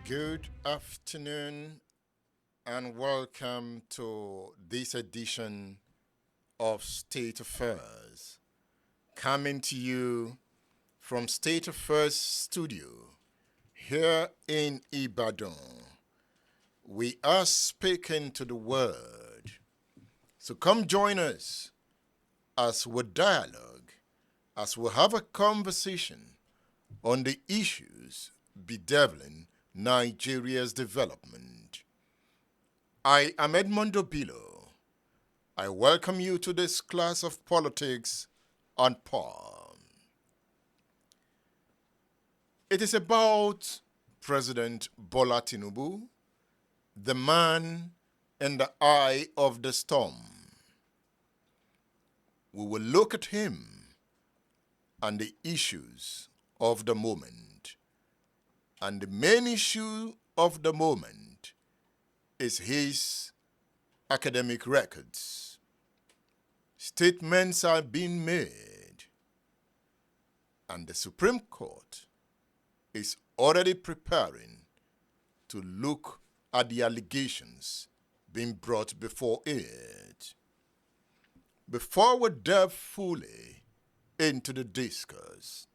Good afternoon and welcome to this edition of State Affairs, coming to you from State Affairs Studio here in Ibadan. We are speaking to the word. So come join us as we dialogue, as we have a conversation on the issues bedeviling Nigeria's development. I am Edmondo Bilo. I welcome you to this class of politics on par. It is about President Bola Tinubu, the man in the eye of the storm. We will look at him and the issues of the moment. And the main issue of the moment is his academic records. Statements are being made, and the Supreme Court is already preparing to look at the allegations being brought before it. Before we delve fully into the discourse,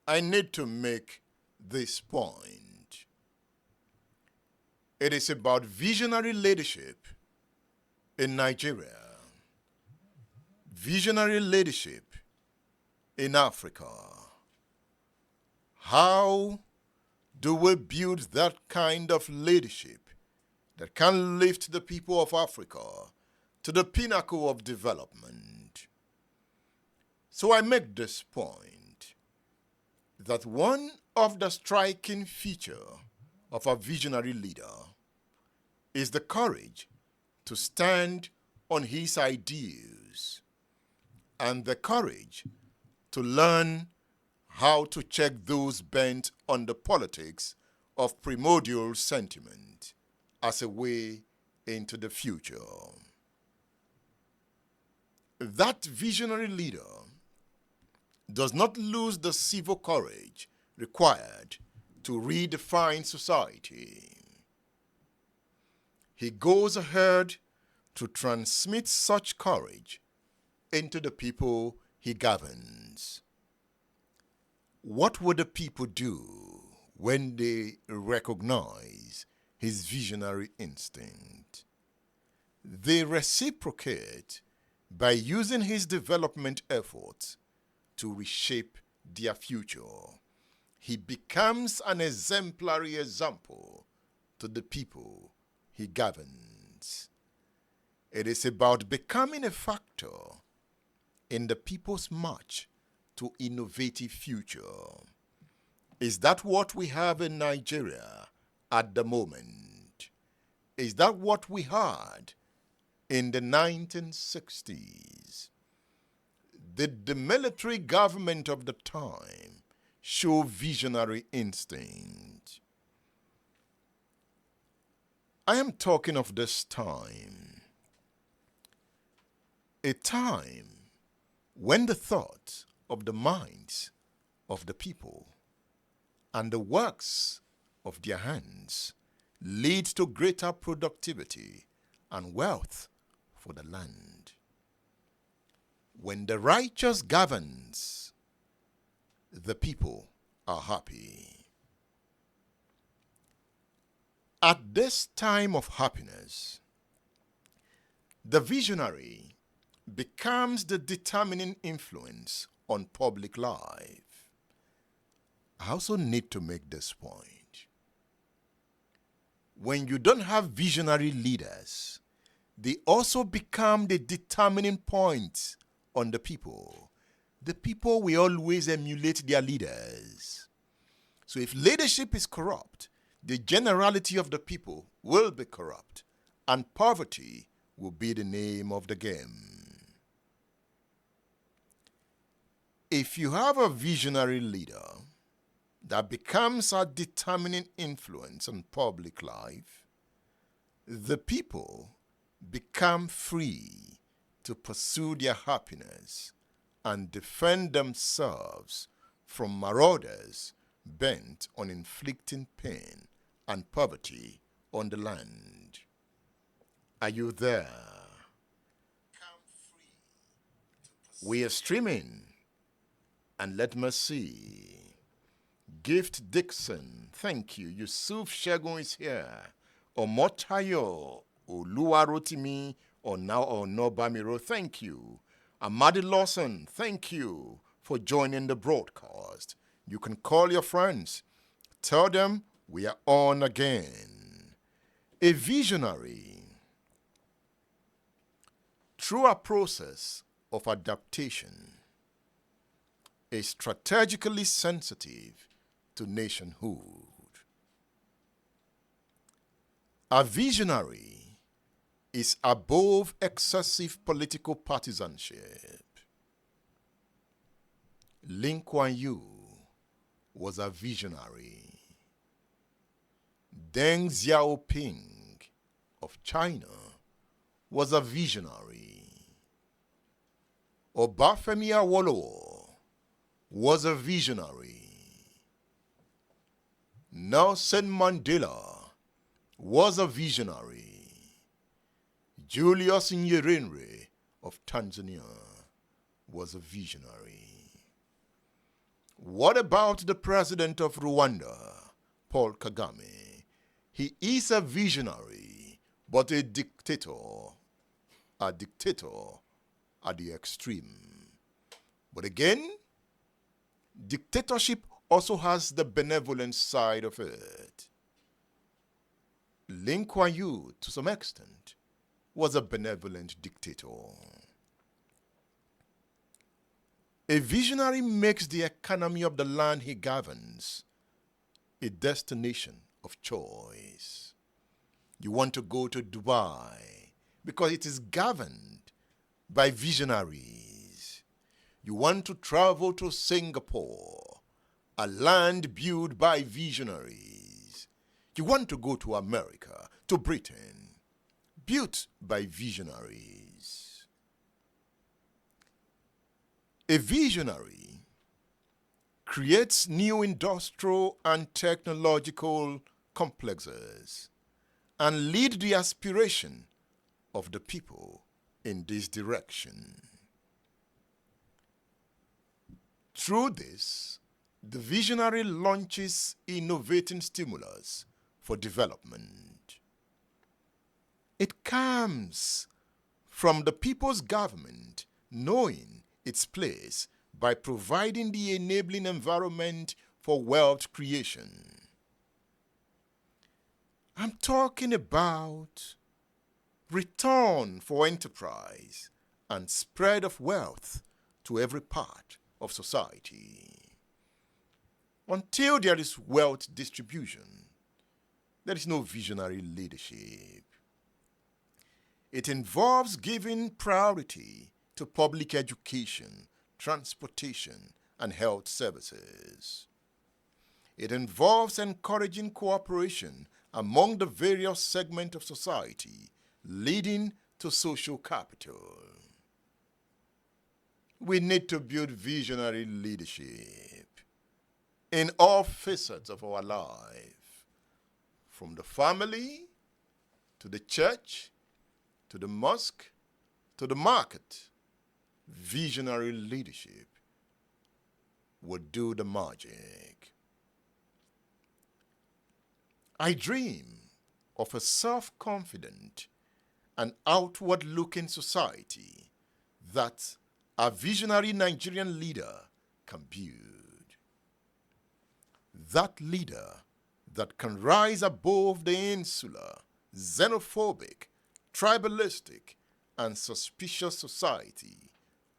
I need to make this point. It is about visionary leadership in Nigeria, visionary leadership in Africa. How do we build that kind of leadership that can lift the people of Africa to the pinnacle of development? So I make this point that one of the striking features of a visionary leader is the courage to stand on his ideas and the courage to learn how to check those bent on the politics of primordial sentiment as a way into the future. That visionary leader does not lose the civil courage required to redefine society. He goes ahead to transmit such courage into the people he governs. What would the people do when they recognize his visionary instinct? They reciprocate by using his development efforts to reshape their future. He becomes an exemplary example to the people he governs. It is about becoming a factor in the people's march to innovative future. Is that what we have in Nigeria at the moment? Is that what we had in the 1960s? Did the military government of the time show visionary instinct? I am talking of this time, a time when the thoughts of the minds of the people and the works of their hands lead to greater productivity and wealth for the land. When the righteous governs, the people are happy. At this time of happiness, the visionary becomes the determining influence on public life. I also need to make this point. When you don't have visionary leaders, they also become the determining point on the people. The people will always emulate their leaders. So if leadership is corrupt, the generality of the people will be corrupt, and poverty will be the name of the game. If you have a visionary leader that becomes a determining influence on public life, the people become free to pursue their happiness and defend themselves from marauders bent on inflicting pain and poverty on the land. Are you there? We are streaming, and let me see. Gift Dixon, thank you. Yusuf Shegun is here. Omotayo Oluwarotimi Onobamiro, thank you. Amadi Lawson, thank you for joining the broadcast. You can call your friends. Tell them we are on again. A visionary, through a process of adaptation, is strategically sensitive to nationhood. A visionary is above excessive political partisanship. Lin Kuan Yew was a visionary. Deng Xiaoping of China was a visionary. Obafemi Awolowo was a visionary. Nelson Mandela was a visionary. Julius Nyerere of Tanzania was a visionary. What about the president of Rwanda, Paul Kagame? He is a visionary, but a dictator at the extreme. But again, dictatorship also has the benevolent side of it. Lin Kuan Yew, to some extent, was a benevolent dictator. A visionary makes the economy of the land he governs a destination of choice. You want to go to Dubai because it is governed by visionaries. You want to travel to Singapore, a land built by visionaries. You want to go to America, to Britain, built by visionaries. A visionary creates new industrial and technological complexes and lead the aspiration of the people in this direction. Through this, the visionary launches innovating stimulus for development. It comes from the people's government knowing its place by providing the enabling environment for wealth creation. I'm talking about return for enterprise and spread of wealth to every part of society. Until there is wealth distribution, there is no visionary leadership. It involves giving priority to public education, transportation, and health services. It involves encouraging cooperation among the various segments of society, leading to social capital. We need to build visionary leadership in all facets of our life, from the family, to the church, to the mosque, to the market. Visionary leadership would do the magic. I dream of a self-confident and outward-looking society that a visionary Nigerian leader can build. That leader that can rise above the insular, xenophobic, tribalistic, and suspicious society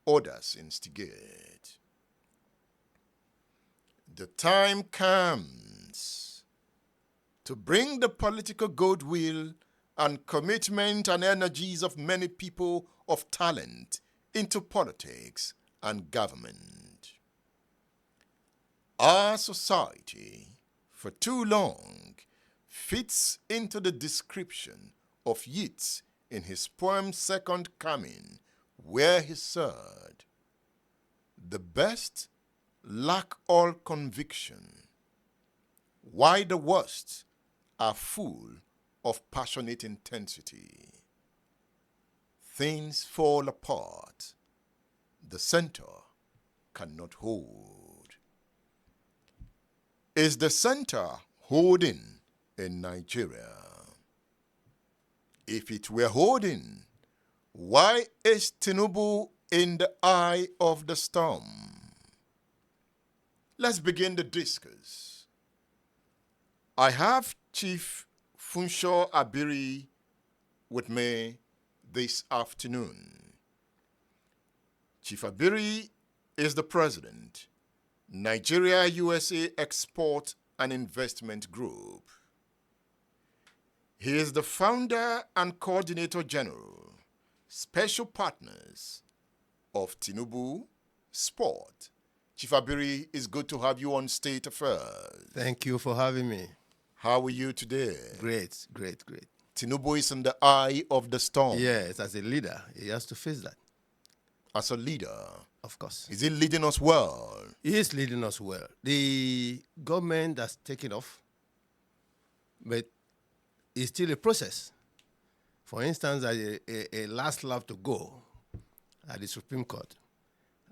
others instigate. The time comes to bring the political goodwill and commitment and energies of many people of talent into politics and government. Our society, for too long, fits into the description of Yeats in his poem Second Coming, where he said, "The best lack all conviction, why the worst are full of passionate intensity. Things fall apart. The center cannot hold. Is the center holding in Nigeria? If it were holding, why is Tinubu in the eye of the storm? Let's begin the discourse. I have Chief Funsho Abiri with me this afternoon. Chief Abiri is the president, Nigeria USA Export and Investment Group. He is the founder and coordinator general, special partners of Tinubu Sport. Chief Abiri, it's good to have you on State Affairs. Thank you for having me. How are you today? Great. Tinubu is in the eye of the storm. Yes, as a leader, he has to face that. As a leader, of course. Is he leading us well? He is leading us well. The government has taken off, but it's still a process. For instance, a last lap to go at the Supreme Court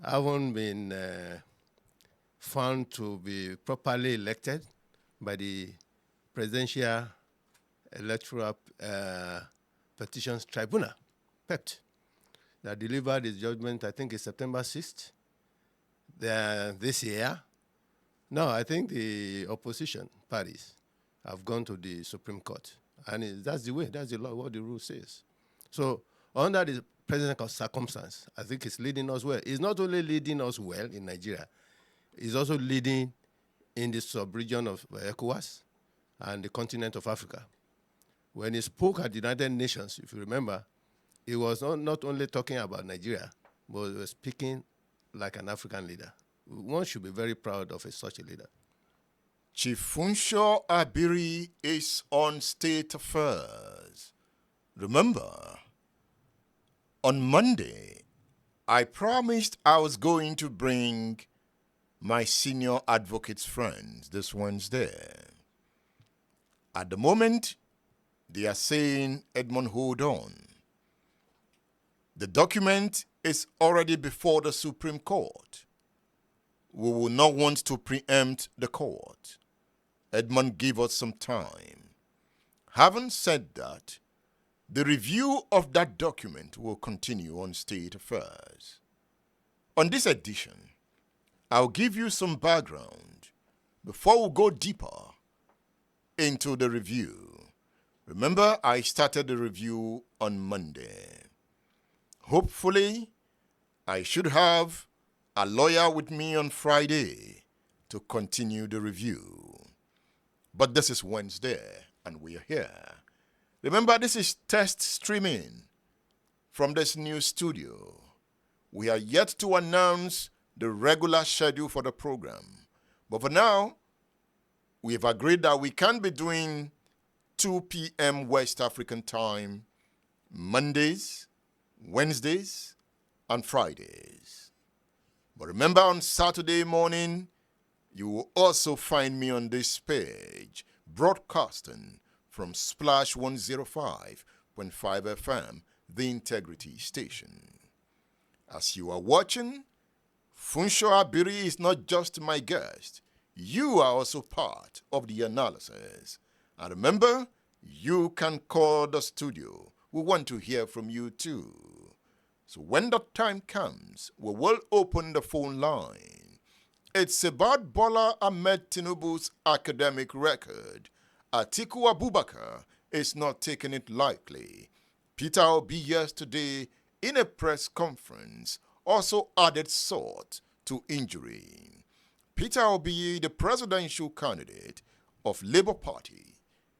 haven't been found to be properly elected by the Presidential Electoral Petitions Tribunal, PEPT, that delivered its judgment, I think it's September 6th this year. No, I think the opposition parties have gone to the Supreme Court. And that's the way, that's the law, what the rule says. So under the present circumstance, I think it's leading us well. It's not only leading us well in Nigeria, it's also leading in the sub-region of ECOWAS and the continent of Africa. When he spoke at the United Nations, if you remember, he was not only talking about Nigeria, but he was speaking like an African leader. One should be very proud of such a leader. Chief Funsho Abiri is on State Affairs. Remember, on Monday, I promised I was going to bring my senior advocates' friends this Wednesday. At the moment, they are saying, Edmond, hold on. The document is already before the Supreme Court. We will not want to preempt the court. Edmond, give us some time. Having said that, the review of that document will continue on State Affairs. On this edition, I'll give you some background before we go deeper into the review. Remember, I started the review on Monday. Hopefully, I should have a lawyer with me on Friday to continue the review. But this is Wednesday, and we are here. Remember, this is test streaming from this new studio. We are yet to announce the regular schedule for the program. But for now, we have agreed that we can be doing 2 p.m. West African time, Mondays, Wednesdays, and Fridays. But remember, on Saturday morning, you will also find me on this page, broadcasting from Splash 105.5 FM, the Integrity Station. As you are watching, Funsho Abiri is not just my guest. You are also part of the analysis. And remember, you can call the studio. We want to hear from you too. So when the time comes, we will open the phone line. It's about Bola Ahmed Tinubu's academic record. Atiku Abubakar is not taking it lightly. Peter Obi yesterday in a press conference also added salt to injury. Peter Obi, the presidential candidate of Labour Party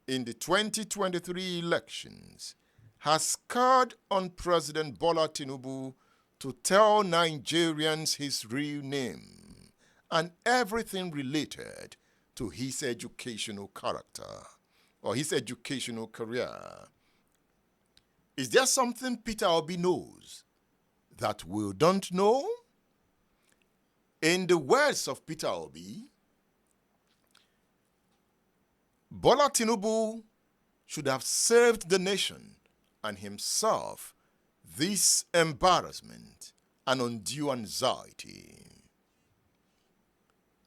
in the 2023 elections, has called on President Bola Tinubu to tell Nigerians his real name and everything related to his educational character or his educational career. Is there something Peter Obi knows that we don't know? In the words of Peter Obi, Bola Tinubu should have saved the nation and himself this embarrassment and undue anxiety.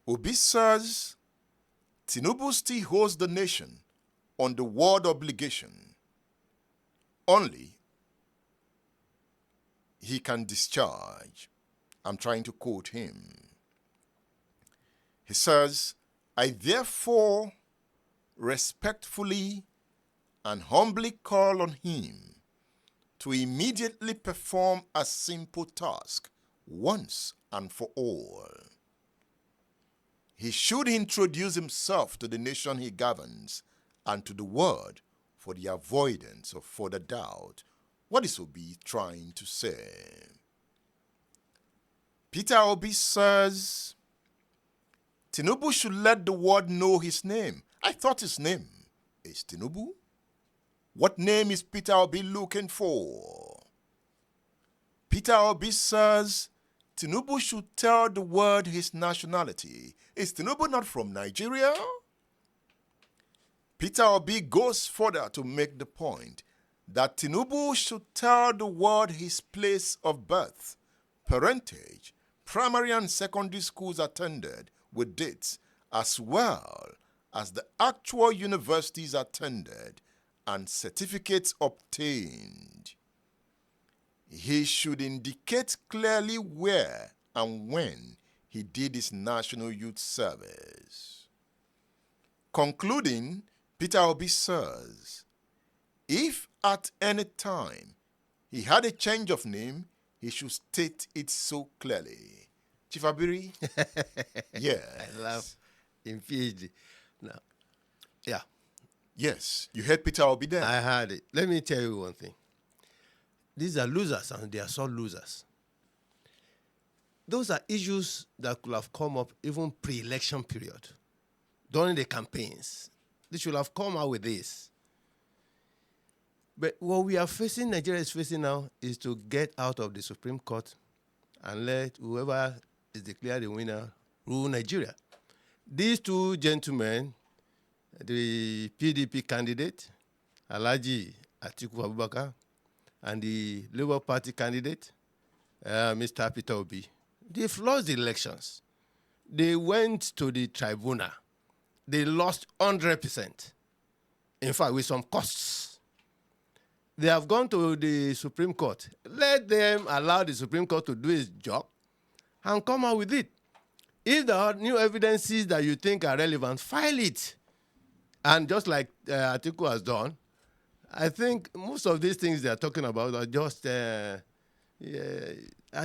Obi says Tinubu still holds the nation on the word obligation. Only he can discharge. I'm trying to quote him. He says, I therefore respectfully and humbly call on him to immediately perform a simple task once and for all. He should introduce himself to the nation he governs and to the world for the avoidance of further doubt. What is Obi trying to say? Peter Obi says Tinubu should let the world know his name. I thought his name is Tinubu. What name is Peter Obi looking for? Peter Obi says Tinubu should tell the world his nationality. Is Tinubu not from Nigeria? Peter Obi goes further to make the point that Tinubu should tell the world his place of birth, parentage, primary and secondary schools attended with dates, as well as the actual universities attended and certificates obtained. He should indicate clearly where and when he did his national youth service. Concluding, Peter Obi says, if at any time he had a change of name, he should state it so clearly. Chief Abiri? Yes. I love in PhD. Now, yeah. Yes, you heard Peter Obi there. I heard it. Let me tell you one thing. These are losers, and they are so losers. Those are issues that could have come up even pre-election period, during the campaigns. They should have come out with this. But what we are facing, Nigeria is facing now, is to get out of the Supreme Court and let whoever is declared the winner rule Nigeria. These two gentlemen, the PDP candidate, Alhaji Atiku Abubakar, and the Labour Party candidate, Mr. Peter Obi, they've lost the elections. They went to the tribunal. They lost 100%. In fact, with some costs. They have gone to the Supreme Court. Let them allow the Supreme Court to do its job and come out with it. If there are new evidences that you think are relevant, file it. And just like Atiku has done, I think most of these things they are talking about are just, I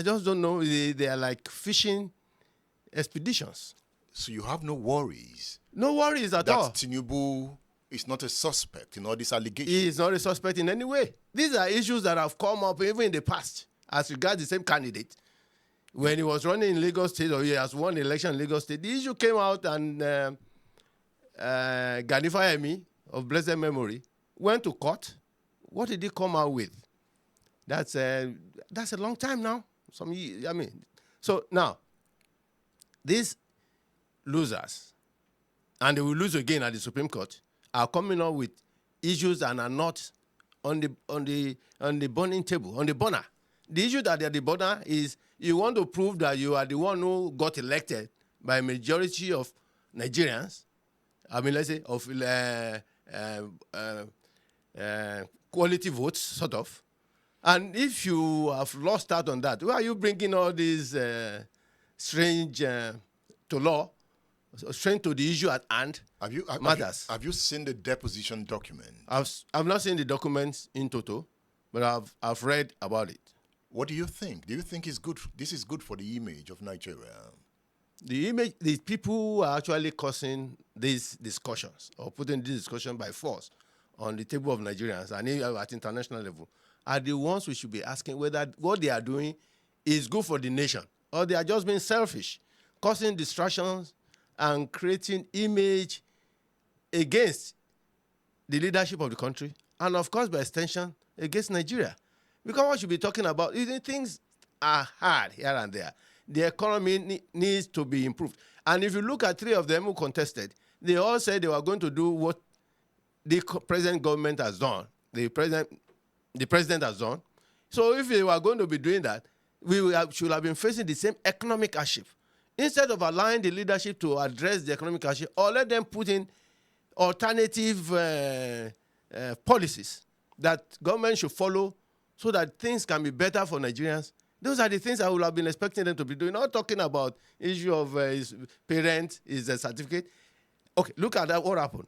just don't know, they are like fishing expeditions. So you have no worries? No worries at all. That Tinubu is not a suspect in all these allegations? He is not a suspect in any way. These are issues that have come up even in the past as regards the same candidate. When he was running in Lagos State, or he has won the election in Lagos State, the issue came out, and Gani Fayemi of blessed memory went to court. What did he come out with? That's a long time now. So now, these losers, and they will lose again at the Supreme Court, are coming up with issues that are not on the burning table, on the burner. The issue that at the burner is you want to prove that you are the one who got elected by a majority of Nigerians. I mean, let's say of quality votes, sort of. And if you have lost out on that, why are you bringing all these strange to law, strange to the issue at hand? Have you seen the deposition document? I've not seen the documents in total, but I've read about it. What do you think? Do you think this is good for the image of Nigeria? The people who are actually causing these discussions or putting this discussion by force on the table of Nigerians and at international level are the ones we should be asking whether what they are doing is good for the nation or they are just being selfish, causing distractions and creating image against the leadership of the country and, of course, by extension, against Nigeria. Because what we should be talking about, things are hard here and there. The economy needs to be improved. And if you look at three of them who contested, they all said they were going to do what the present government has done, the president has done. So if we were going to be doing that, should have been facing the same economic hardship. Instead of allowing the leadership to address the economic hardship, or let them put in alternative policies that government should follow so that things can be better for Nigerians. Those are the things I would have been expecting them to be doing. Not talking about issue of his parent, his certificate. Okay, look at that. What happened?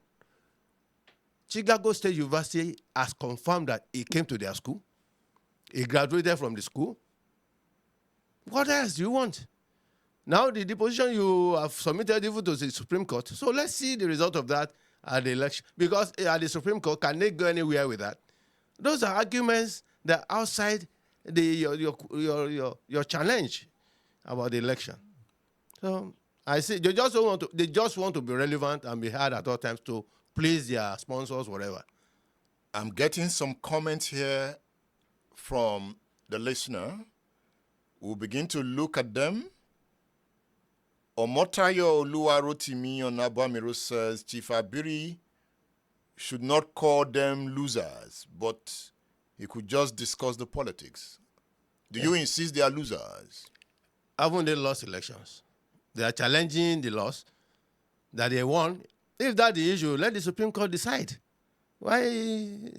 Chicago State University has confirmed that he came to their school. He graduated from the school. What else do you want? Now the deposition you have submitted even to the Supreme Court. So let's see the result of that at the election. Because at the Supreme Court, can they go anywhere with that? Those are arguments that are outside your challenge about the election. So I see they just want to be relevant and be heard at all times to please their sponsors, whatever. I'm getting some comments here from the listener. We'll begin to look at them. Omotayo Oluwarotimi Onabamiro says Chief Abiri should not call them losers, but he could just discuss the politics. Do you insist they are losers? Haven't they lost elections? They are challenging the loss that they won. If that's the issue, let the Supreme Court decide. Why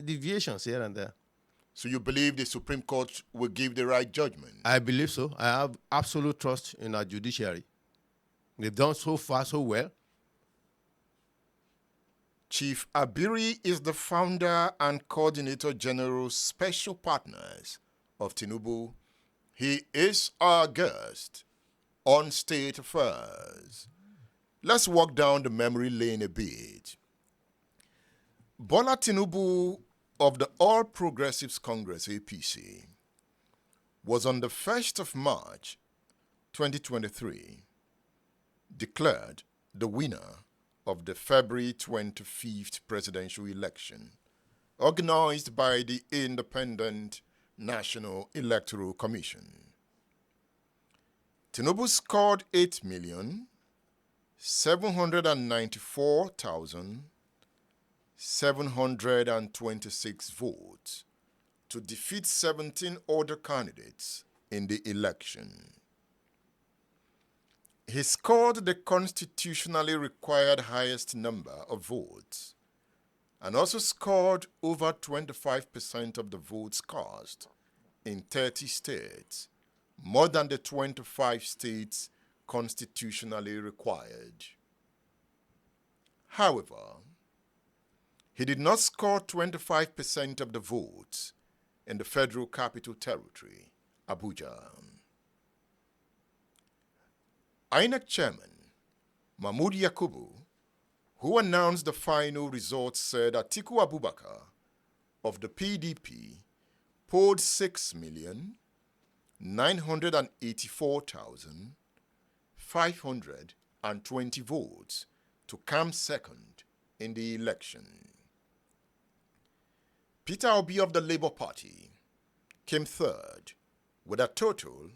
deviations here and there? So you believe the Supreme Court will give the right judgment? I believe so. I have absolute trust in our judiciary. They've done so far so well. Chief Abiri is the founder and coordinator general special partners of Tinubu. He is our guest on State Affairs. Let's walk down the memory lane a bit. Bola Tinubu of the All Progressives Congress, APC, was on the 1st of March 2023 declared the winner of the February 25th presidential election, organized by the Independent National Electoral Commission. Tinubu scored 8,794,726 votes to defeat 17 other candidates in the election. He scored the constitutionally required highest number of votes and also scored over 25% of the votes cast in 30 states, more than the 25 states constitutionally required. However, he did not score 25% of the votes in the Federal Capital Territory, Abuja. INEC Chairman Mahmood Yakubu, who announced the final results, said Atiku Abubakar of the PDP polled 6,984,520 votes to come second in the election. Peter Obi of the Labour Party came third with a total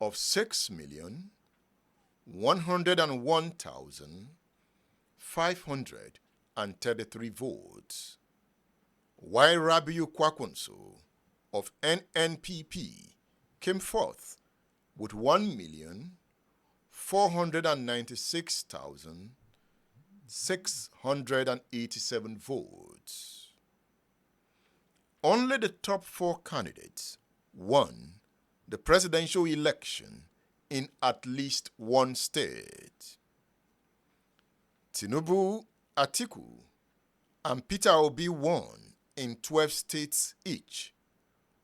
of 6,101,533 votes, while Rabiu Kwakunso of NNPP came fourth with 1,496,687 votes. Only the top four candidates won the presidential election in at least one state. Tinubu, Atiku, and Peter Obi won in 12 states each,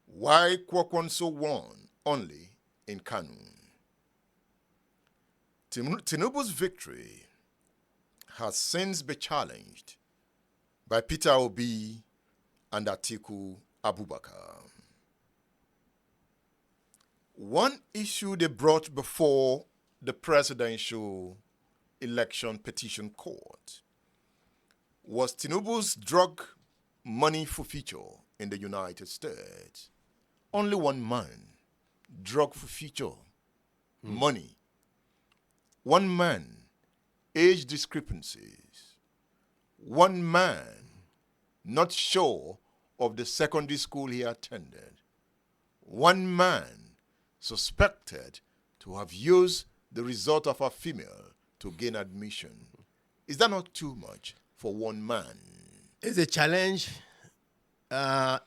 while Kwakunso won only in Kanu. Tinubu's victory has since been challenged by Peter Obi and Atiku Abubakar. One issue they brought before the Presidential Election Petition Court was Tinubu's drug money forfeiture in the United States. Only one man, drug forfeiture, money. One man, age discrepancies. One man, not sure of the secondary school he attended. One man suspected to have used the result of a female to gain admission. Is that not too much for one man? It's a challenge a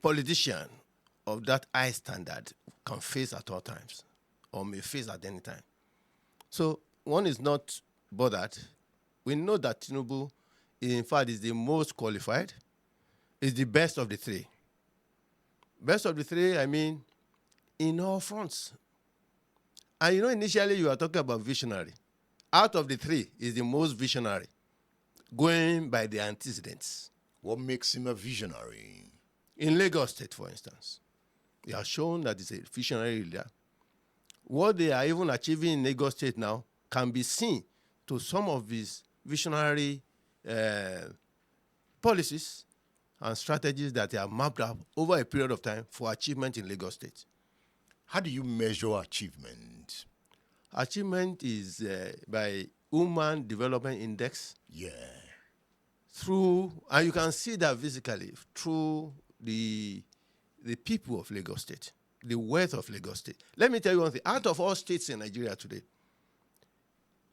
politician of that high standard can face at all times or may face at any time. So one is not bothered. We know that Tinubu, in fact, is the most qualified, is the best of the three. Best of the three, I mean, in all fronts. And initially you were talking about visionary. Out of the three, is the most visionary, going by the antecedents. What makes him a visionary? In Lagos State, for instance, he has shown that he's a visionary leader. What they are even achieving in Lagos State now can be seen to some of his visionary policies and strategies that they have mapped up over a period of time for achievement in Lagos State. How do you measure achievement? Achievement is by Human Development Index. Yeah. And you can see that physically through the people of Lagos State, the wealth of Lagos State. Let me tell you one thing. Out of all states in Nigeria today,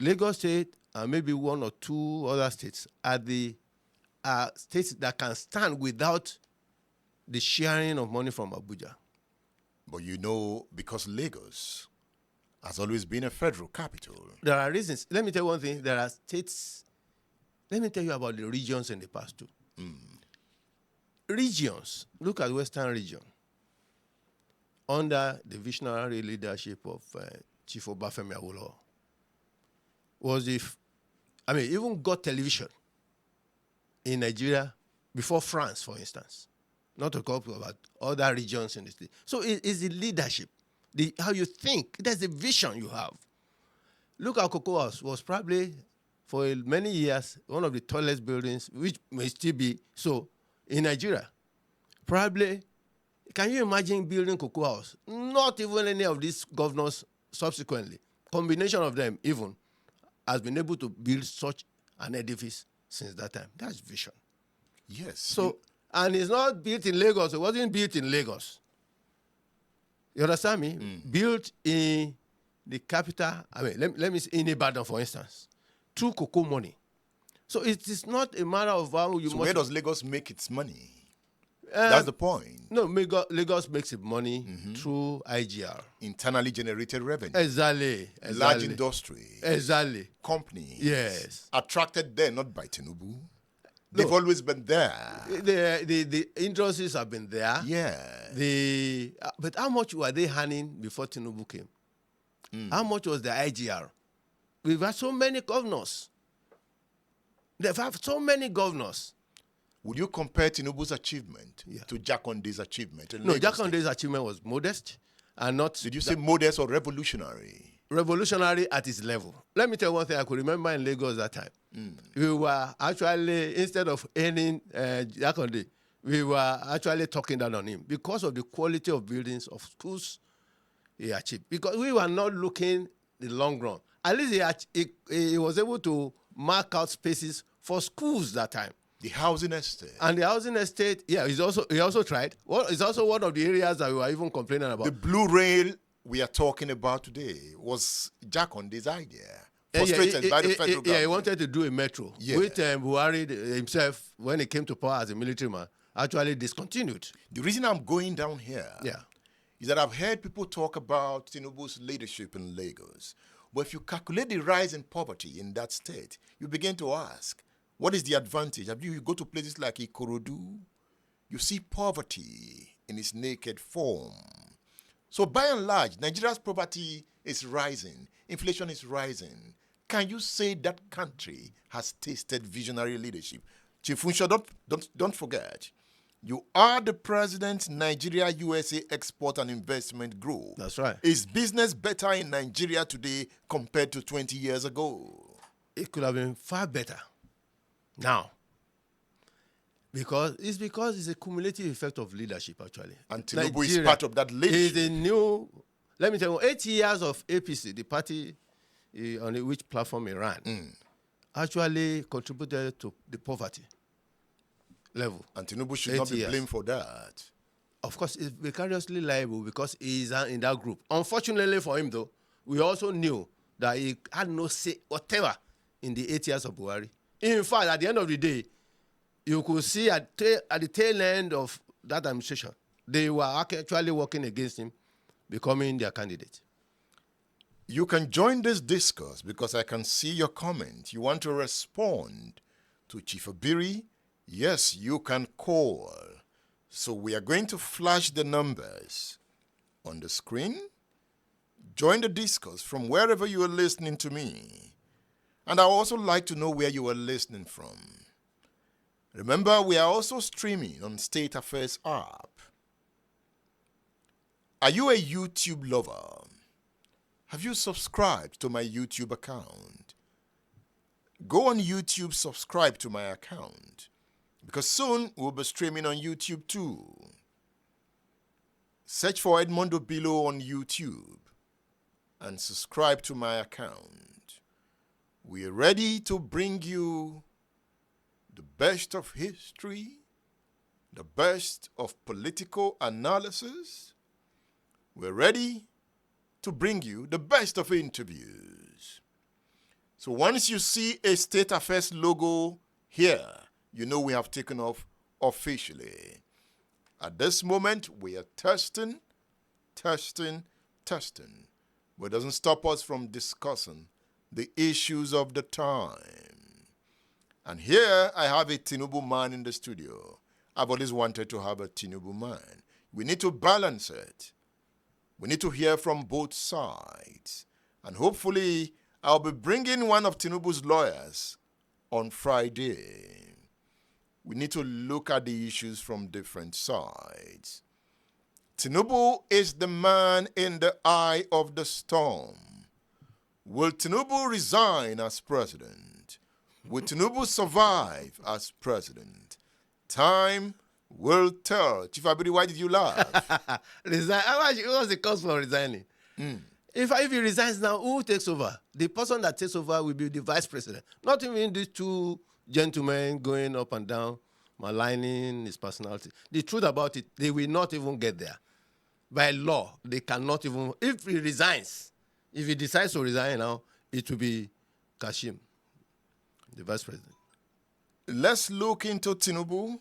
Lagos State and maybe one or two other states are the states that can stand without the sharing of money from Abuja. But because Lagos has always been a federal capital. There are reasons. Let me tell you one thing. There are states. Let me tell you about the regions in the past too. Regions. Look at Western region. Under the visionary leadership of Chief Abiri, even got television in Nigeria before France, for instance. Not to talk about other regions in the state. So it's the leadership, how you think. That's the vision you have. Look at Cocoa House was probably, for many years, one of the tallest buildings, which may still be so, in Nigeria. Probably, can you imagine building Cocoa House? Not even any of these governors subsequently, combination of them even, has been able to build such an edifice since that time. That's vision. Yes. So, and it's not built in Lagos. It wasn't built in Lagos. You understand me? Built in the capital, let me say in Ibadan, for instance, through cocoa money. So it is not a matter of how you So must... where does Lagos make its money? That's the point. No, Lagos makes its money through IGR. Internally generated revenue. Exactly. Large industry. Exactly. Companies. Yes. Attracted there, not by Tinubu. They've always been there. The industries have been there. Yeah. But how much were they earning before Tinubu came? How much was the IGR? We've had so many governors. They've had so many governors. Would you compare Tinubu's achievement to Jakonde's achievement? No, Jakonde's achievement was modest and not... Did you say modest or revolutionary? Revolutionary at its level. Let me tell you one thing I could remember in Lagos that time. We were actually, instead of ending Jakonde, we were actually talking down on him because of the quality of buildings of schools he achieved. Because we were not looking the long run. At least he was able to mark out spaces for schools that time. The housing estate. And the housing estate, he also tried. Well, it's also one of the areas that we were even complaining about. The blue rail we are talking about today was Jakonde's idea. Frustrated by the federal government. He wanted to do a metro, which Buhari himself, when he came to power as a military man, actually discontinued. The reason I'm going down here is that I've heard people talk about Tinubu's leadership in Lagos. But if you calculate the rise in poverty in that state, you begin to ask, what is the advantage? You go to places like Ikorodu, you see poverty in its naked form. So by and large, Nigeria's poverty is rising. Inflation is rising. Can you say that country has tasted visionary leadership? Chief Funsho, don't forget, you are the president, Nigeria USA Export and Investment Group. That's right. Is business better in Nigeria today compared to 20 years ago? It could have been far better now. Because it's a cumulative effect of leadership, actually. And Tinubu is part of that leadership. Is a new, let me tell you, 8 years of APC, the party on which platform he ran, actually contributed to the poverty. level. And Tinubu should 8 not be years. blamed for that. Of course, he's vicariously liable because he is in that group. Unfortunately for him, though, we also knew that he had no say whatever in the 8 years of Buhari. In fact, at the end of the day, you could see at the tail end of that administration, they were actually working against him, becoming their candidate. You can join this discourse because I can see your comment. You want to respond to Chief Abiri? Yes, you can call. So we are going to flash the numbers on the screen. Join the discourse from wherever you are listening to me. And I also like to know where you are listening from. Remember, we are also streaming on State Affairs app. Are you a YouTube lover? Have you subscribed to my YouTube account? Go on YouTube, subscribe to my account, because soon we'll be streaming on YouTube too. Search for Edmondo Bilo on YouTube and subscribe to my account. We're ready to bring you the best of history, the best of political analysis. We're ready to bring you the best of interviews. So once you see a State Affairs logo here, you know we have taken off officially. At this moment, we are testing. But it doesn't stop us from discussing the issues of the time. And here I have a Tinubu man in the studio. I've always wanted to have a Tinubu man. We need to balance it. We need to hear from both sides. And hopefully, I'll be bringing one of Tinubu's lawyers on Friday. We need to look at the issues from different sides. Tinubu is the man in the eye of the storm. Will Tinubu resign as president? Will Tinubu survive as president? Time will tell. Chief Abiri, why did you laugh? Resign. What was the cause for resigning? If he resigns now, who takes over? The person that takes over will be the vice president. Not even these two gentlemen going up and down, maligning his personality. The truth about it, they will not even get there. By law, they cannot even. If he resigns, if he decides to resign now, it will be Kashim, the vice president. Let's look into Tinubu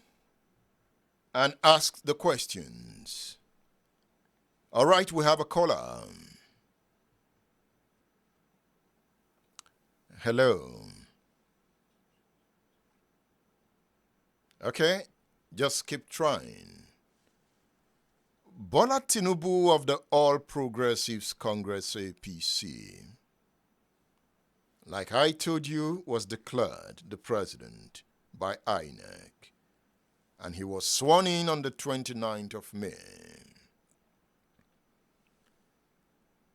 and ask the questions. All right, we have a caller. Hello. Okay, just keep trying. Bola Tinubu of the All Progressives Congress APC, like I told you, was declared the president by INEC, and he was sworn in on the 29th of May.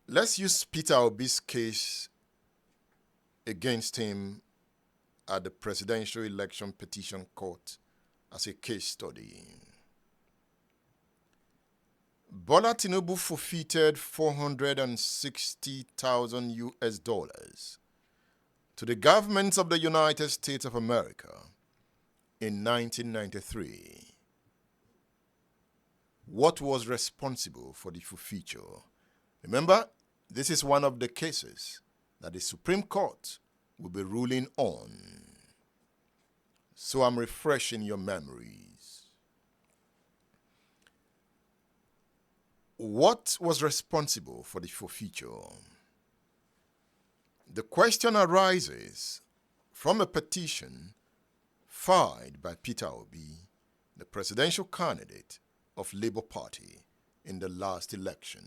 Let's use Peter Obi's case against him at the Presidential Election Petition Court as a case study. Bola Tinubu forfeited 460,000 US dollars to the governments of the United States of America in 1993. What was responsible for the forfeiture? Remember, this is one of the cases that the Supreme Court will be ruling on. So I'm refreshing your memories. What was responsible for the forfeiture? The question arises from a petition filed by Peter Obi, the presidential candidate of Labour Party in the last election.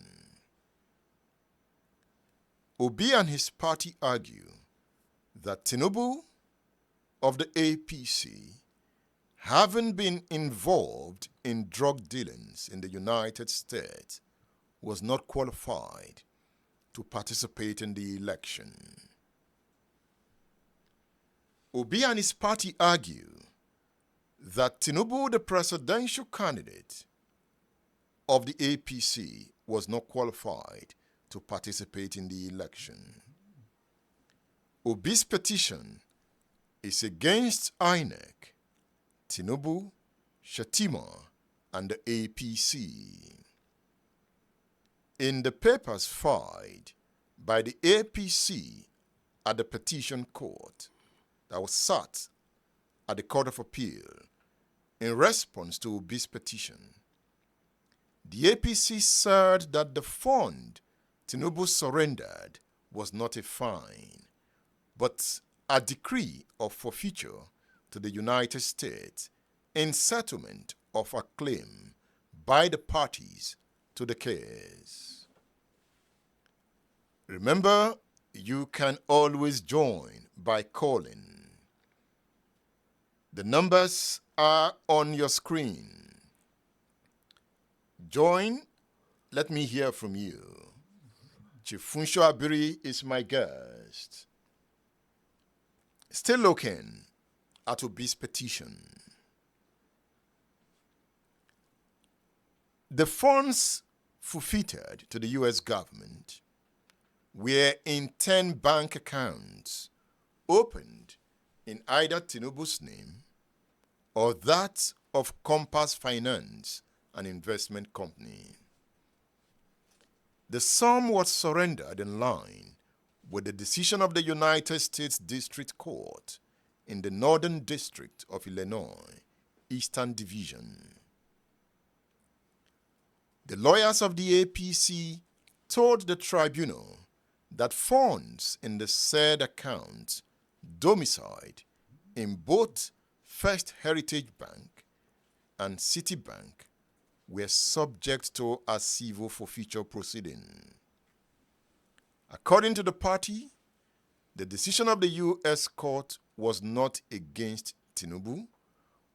Obi and his party argue that Tinubu of the APC, having been involved in drug dealings in the United States, was not qualified to participate in the election. Obi and his party argue that Tinubu, the presidential candidate of the APC, was not qualified to participate in the election. Obi's petition is against INEC, Tinubu, Shatima, and the APC. In the papers filed by the APC at the petition court that was sat at the Court of Appeal in response to Obi's petition, the APC said that the fund Tinubu surrendered was not a fine, but a decree of forfeiture to the United States in settlement of a claim by the parties to the case. Remember, you can always join by calling. The numbers are on your screen. Join. Let me hear from you. Chief Funsho Abiri is my guest. Still looking at Obi's petition. The funds forfeited to the U.S. government were in 10 bank accounts opened in either Tinubu's name or that of Compass Finance, an investment company. The sum was surrendered in line with the decision of the United States District Court in the Northern District of Illinois, Eastern Division. The lawyers of the APC told the tribunal that funds in the said accounts domiciled in both First Heritage Bank and Citibank were subject to a civil forfeiture proceeding. According to the party, the decision of the U.S. court was not against Tinubu,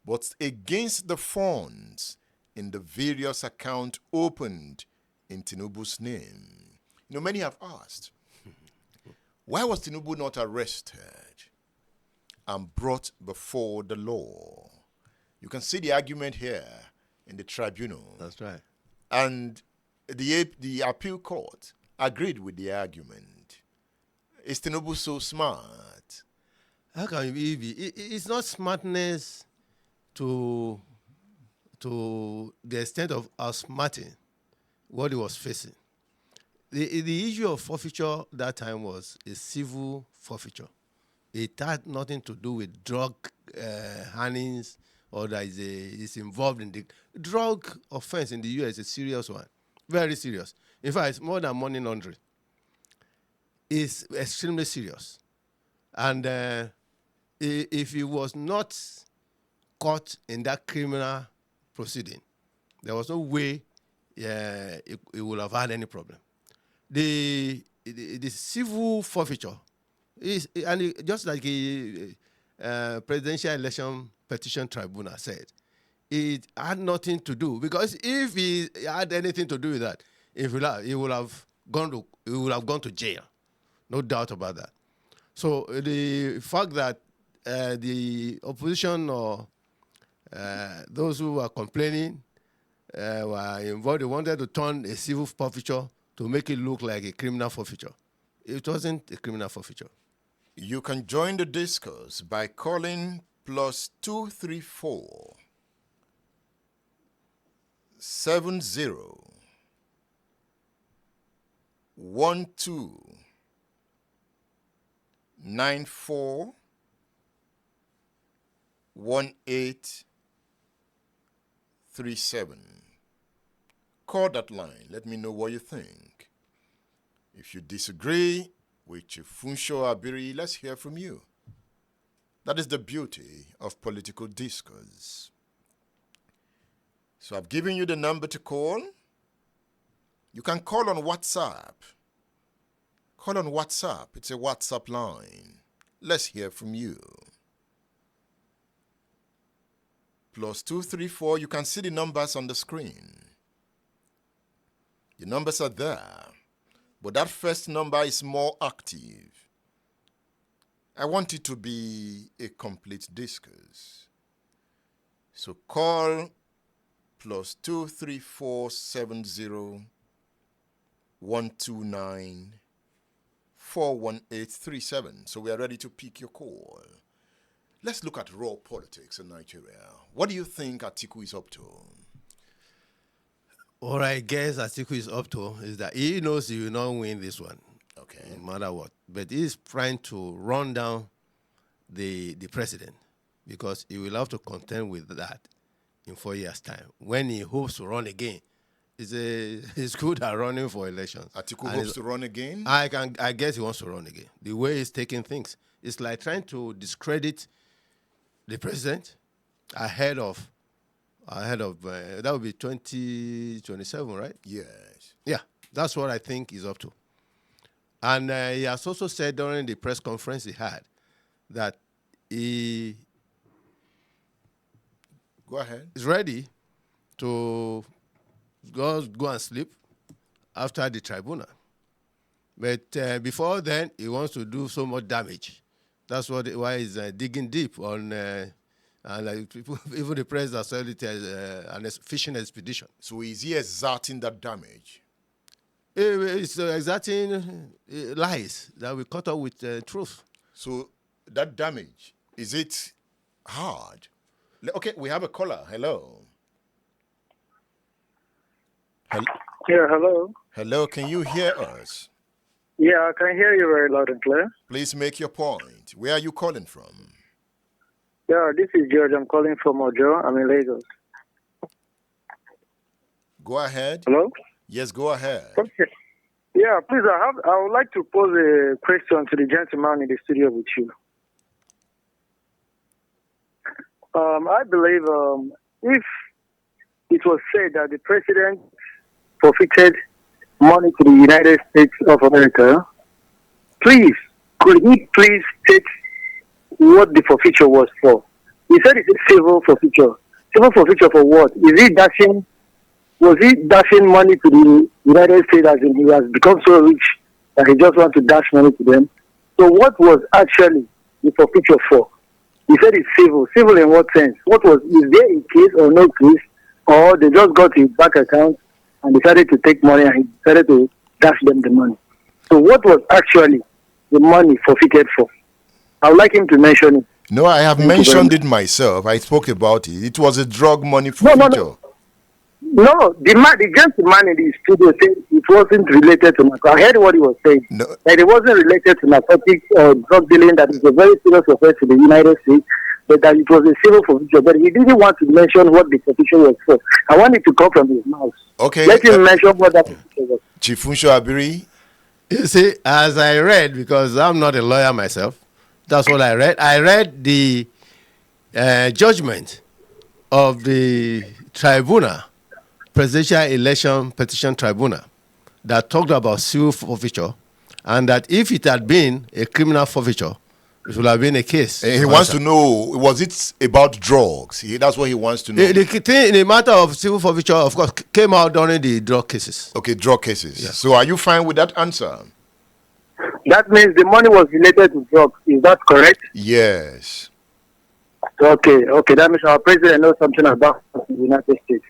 but against the funds in the various accounts opened in Tinubu's name. You know, many have asked, why was Tinubu not arrested and brought before the law? You can see the argument here in the tribunal. That's right. And the appeal court agreed with the argument. Is Tinubu so smart? How can it be? It's not smartness to the extent of outsmarting what he was facing. The issue of forfeiture that time was a civil forfeiture. It had nothing to do with drug hangings or that is involved in the drug offense in the U.S. is a serious one, very serious. In fact, it's more than money laundering. It's extremely serious. And if he was not caught in that criminal proceeding, there was no way he would have had any problem. The civil forfeiture is, and just like a presidential election petition tribunal said, it had nothing to do, because if he had anything to do with that, he would have gone to jail, no doubt about that. So the fact that the opposition or those who were complaining were involved, they wanted to turn a civil forfeiture to make it look like a criminal forfeiture. It wasn't a criminal forfeiture. You can join the discourse by calling +234 70 12 94 1837. Call that line. Let me know what you think. If you disagree with Chief Funsho Abiri, let's hear from you. That is the beauty of political discourse. So I've given you the number to call. You can call on WhatsApp. Call on WhatsApp. It's a WhatsApp line. Let's hear from you. +234. You can see the numbers on the screen. The numbers are there, but that first number is more active. I want it to be a complete discourse. So call +234 70 129 41837. So we are ready to pick your call. Let's look at raw politics in Nigeria. What do you think Atiku is up to? What I guess Atiku is up to is that he knows he will not win this one, Okay. no matter what. But he's trying to run down the president because he will have to contend with that in 4 years' time. When he hopes to run again, he's good at running for elections. Atiku hopes to run again? I guess he wants to run again. The way he's taking things, it's like trying to discredit the president ahead of that would be 2027, right? Yes. Yeah, that's what I think he's up to. And he has also said during the press conference he had that he Go ahead. is ready to go and sleep after the tribunal. But before then, he wants to do so much damage. That's why he's digging deep on, like people, even the president said it as an fishing expedition. So is he exerting that damage? It's exerting lies that we cut up with truth. So that damage, is it hard? Okay, we have a caller. Hello. Yeah, hello. Hello, can you hear us? Yeah, I can hear you very loud and clear. Please make your point. Where are you calling from? Yeah, this is George. I'm calling from Ojo. I'm in Lagos. Go ahead. Hello? Yes, go ahead. Okay. Yeah, please, I would like to pose a question to the gentleman in the studio with you. I believe if it was said that the president forfeited money to the United States of America, please, could he please state what the forfeiture was for? He said it's a civil forfeiture. Civil forfeiture for what? Was he dashing money to the United States as in he has become so rich that he just wants to dash money to them? So what was actually the forfeiture for? He said it's civil. Civil in what sense? Is there a case or no case? Or they just got his bank account and decided to take money and he decided to dash them the money? So what was actually the money forfeited for? I would like him to mention it. No, I have mentioned it myself. I spoke about it. It was a drug money forfeiture. No, the gentleman in the studio said it wasn't related to narcotics. I heard what he was saying. No. That it wasn't related to narcotics or drug dealing, that is a very serious offense in the United States, but that it was a civil forfeiture. But he didn't want to mention what the forfeiture was for. I want it to come from his mouth. Okay. Let him mention what that forfeiture was. Chief Funsho Abiri. You see, as I read, because I'm not a lawyer myself, that's what I read. I read the judgment of the tribunal, Presidential Election Petition Tribunal, that talked about civil forfeiture, and that if it had been a criminal forfeiture, it would have been a case. He wants to know, was it about drugs? That's what he wants to know. The matter of civil forfeiture, of course, came out during the drug cases. Okay, drug cases. Yeah. So are you fine with that answer? That means the money was related to drugs. Is that correct? Yes. Okay. That means our president knows something about the United States.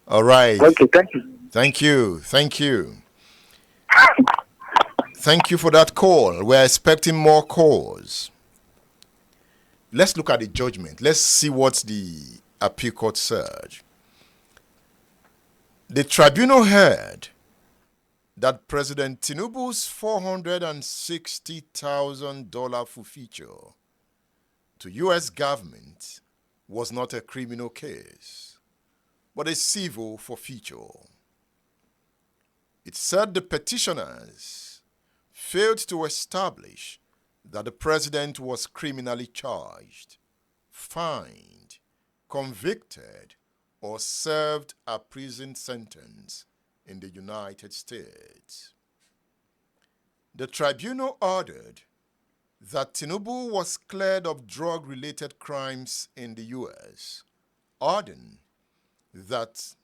All right. Okay, thank you. Thank you. Thank you for that call. We're expecting more calls. Let's look at the judgment. Let's see what the appeal court said. The tribunal heard that President Tinubu's $460,000 forfeiture to U.S. government was not a criminal case, but a civil forfeiture. It said the petitioners failed to establish that the president was criminally charged, fined, convicted, or served a prison sentence in the United States. The tribunal ordered that Tinubu was cleared of drug-related crimes in the U.S., ordering that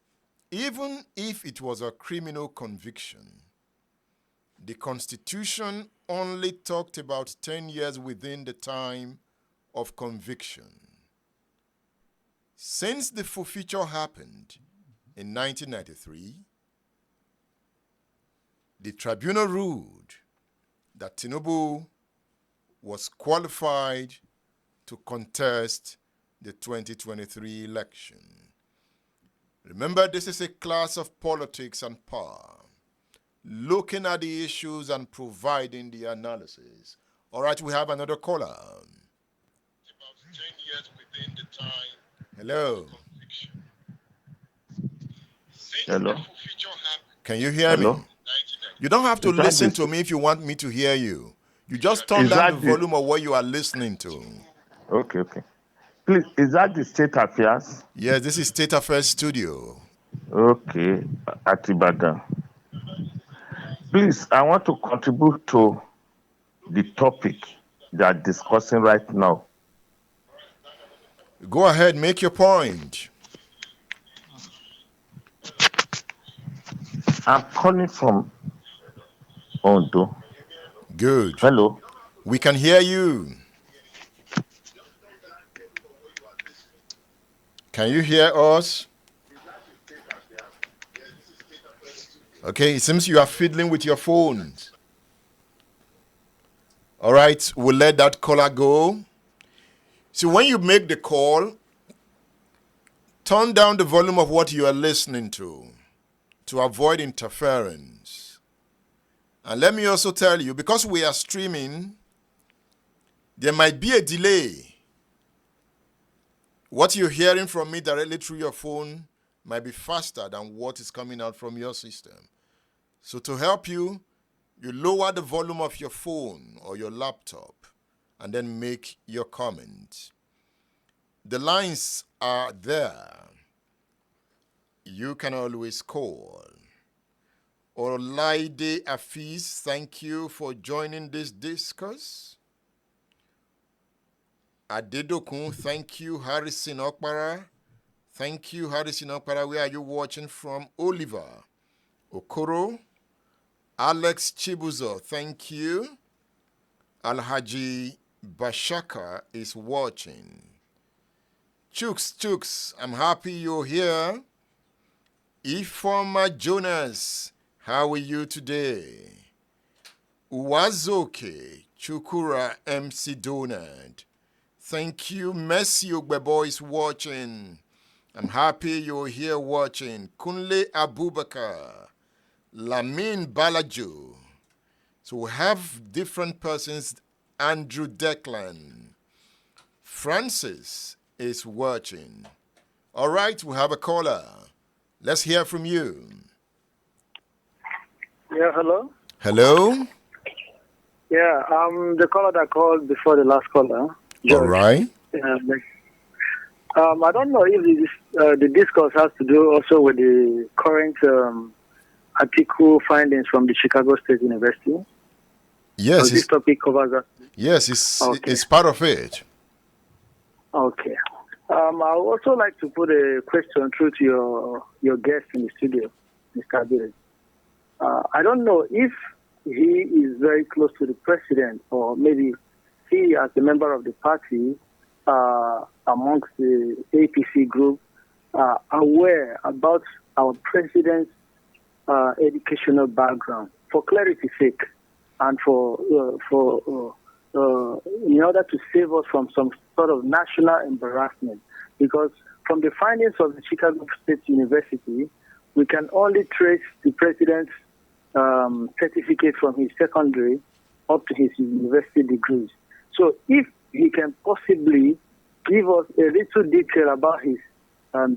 even if it was a criminal conviction, the Constitution only talked about 10 years within the time of conviction. Since the forfeiture happened in 1993, the tribunal ruled that Tinubu was qualified to contest the 2023 election. Remember, this is a class of politics and power, looking at the issues and providing the analysis. All right, we have another caller. About 10 years within the time. Hello. Hello. Can you hear Hello? me? You don't have to Is that listen the- to me if you want me to hear you. You just turn Is down that the the- volume of what you are listening to. Okay. Please, is that the state affairs? Yes, this is State Affairs Studio. Okay, at Ibadan. Please, I want to contribute to the topic they are discussing right now. Go ahead, make your point. I'm calling from Ondo. Good. Hello. We can hear you. Can you hear us? Okay, it seems you are fiddling with your phones. All right, we'll let that caller go. So when you make the call, turn down the volume of what you are listening to avoid interference. And let me also tell you, because we are streaming, there might be a delay. What you're hearing from me directly through your phone might be faster than what is coming out from your system. So to help you, you lower the volume of your phone or your laptop and then make your comment. The lines are there. You can always call. Olaide Afeez, thank you for joining this discourse. Adedokun, thank you. Harrison Okpara, thank you. Harrison Okpara, where are you watching from? Oliver Okoro, Alex Chibuzo, thank you. Alhaji Bashaka is watching. Chooks, I'm happy you're here. Ifoma Jonas, how are you today? Uwazoke Chukura MC Donald, thank you. Messi Ogbebo is watching. I'm happy you're here watching. Kunle Abubakar, Lamin Balajo. So we have different persons. Andrew Declan. Francis is watching. All right, we have a caller. Let's hear from you. Yeah, hello? Hello? Yeah, the caller that called before the last caller. All George. right. I don't know if the discourse has to do also with the current Atiku findings from the Chicago State University. Yes, So this topic covers that. yes, it's part of it. Okay. I would also like to put a question through to your guest in the studio, Mr. Abiri. I don't know if he is very close to the president, or maybe he, as a member of the party, amongst the APC group, aware about our president's educational background. For clarity's sake, and in order to save us from some sort of national embarrassment, because from the findings of the Chicago State University, we can only trace the president's certificate from his secondary up to his university degrees. So if he can possibly give us a little detail about his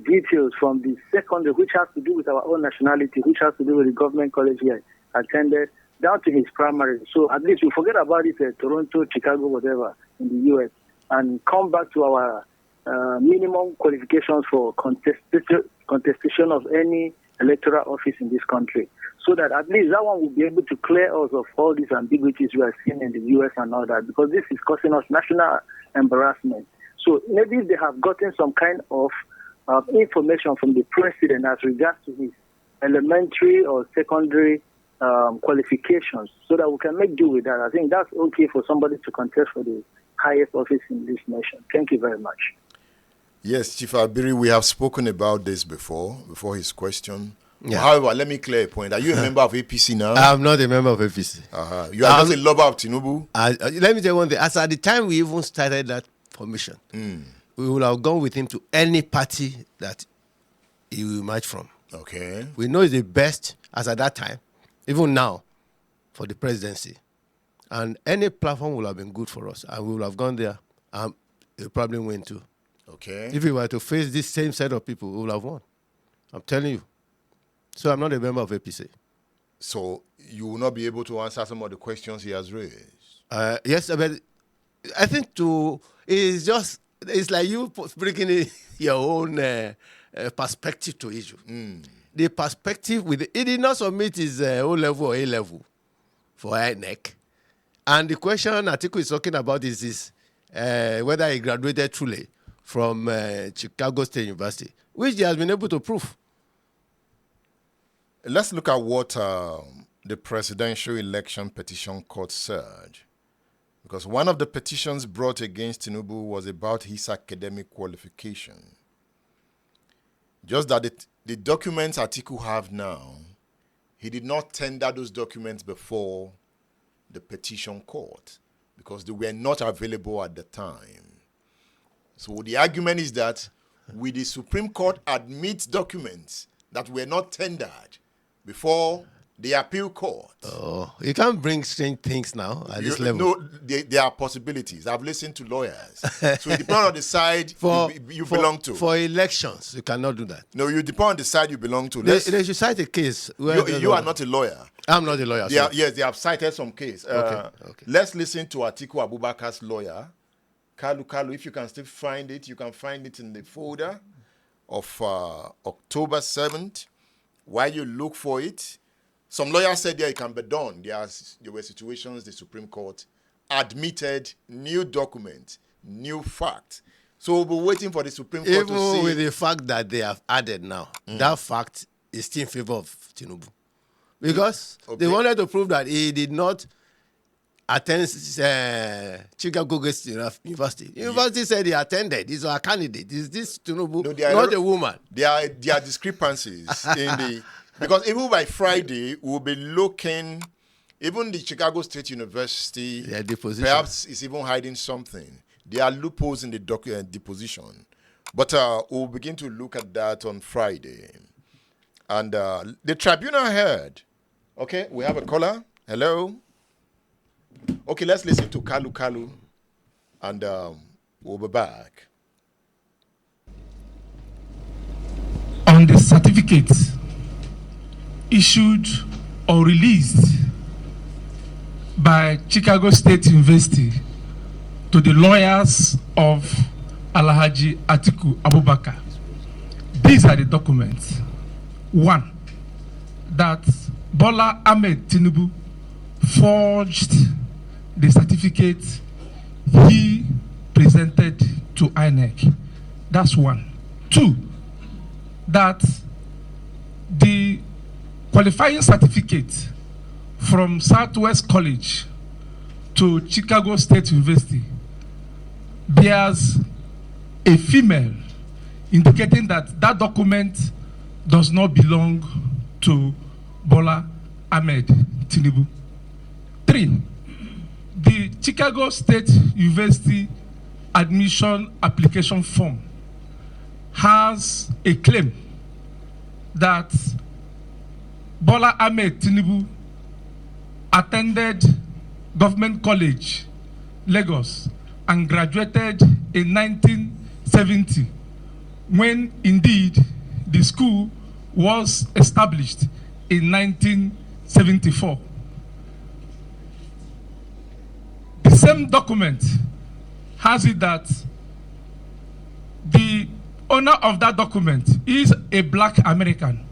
details from the secondary, which has to do with our own nationality, which has to do with the government college he attended, down to his primary. So at least we forget about it at Toronto, Chicago, whatever, in the U.S., and come back to our minimum qualifications for contestation of any electoral office in this country. So that at least that one will be able to clear us of all these ambiguities we are seeing in the U.S. and all that, because this is causing us national embarrassment. So maybe they have gotten some kind of information from the president as regards to his elementary or secondary qualifications, so that we can make do with that. I think that's okay for somebody to contest for the highest office in this nation. Thank you very much. Yes, Chief Abiri, we have spoken about this before his question. Yeah. However, let me clear a point. Are you a member of APC now? I'm not a member of APC. You are just a lover of Tinubu? Let me tell you one thing. As at the time we even started that formation. We will have gone with him to any party that he will emerge from. Okay. We know he's the best, as at that time, even now, for the presidency. And any platform will have been good for us, and we will have gone there, and he'll probably win too. Okay. If we were to face this same set of people, we will have won. I'm telling you. So I'm not a member of APC. So you will not be able to answer some of the questions he has raised. Yes, but I think it's like you bringing in your own perspective to issue. The perspective he did not submit his O level or A level for INEC. And the question Atiku is talking about is whether he graduated truly from Chicago State University, which he has been able to prove. Let's look at what the presidential election petition court said. Because one of the petitions brought against Tinubu was about his academic qualification. Just that the documents Atiku have now, he did not tender those documents before the petition court because they were not available at the time. So the argument is that will the Supreme Court admit documents that were not tendered before the appeal court? Oh, you can't bring strange things now at this level. No, there are possibilities. I've listened to lawyers. So it depends on the side you belong to. For elections, you cannot do that. No, you depend on the side you belong to. They should cite a case. You are not a lawyer. I'm not a lawyer. Yes, they have cited some case. Okay. Let's listen to Atiku Abubakar's lawyer. Kalu, if you can still find it, you can find it in the folder of October 7th. While you look for it, some lawyers said it can be done. There were situations the Supreme Court admitted new documents, new facts. So we'll be waiting for the Supreme Court to see. Even with the fact that they have added now, that fact is still in favor of Tinubu. Because they wanted to prove that he did not attend Chicago State University. University said he attended. He's a candidate. Is this Tinubu, not a woman? There are discrepancies in the... Because even by Friday, we'll be looking... Even the Chicago State University perhaps is even hiding something. There are loopholes in the deposition. But we'll begin to look at that on Friday. And the tribunal heard. Okay, we have a caller. Hello. Okay, let's listen to Kalu, and we'll be back. On the certificate issued or released by Chicago State University to the lawyers of Alhaji Atiku Abubakar, these are the documents. One, that Bola Ahmed Tinubu forged the certificate he presented to INEC. That's one. Two, that the qualifying certificate from Southwest College to Chicago State University bears a female, indicating that that document does not belong to Bola Ahmed Tinubu. Three, the Chicago State University admission application form has a claim that Bola Ahmed Tinubu attended Government College, Lagos, and graduated in 1970, when indeed the school was established in 1974. The same document has it that the owner of that document is a black American,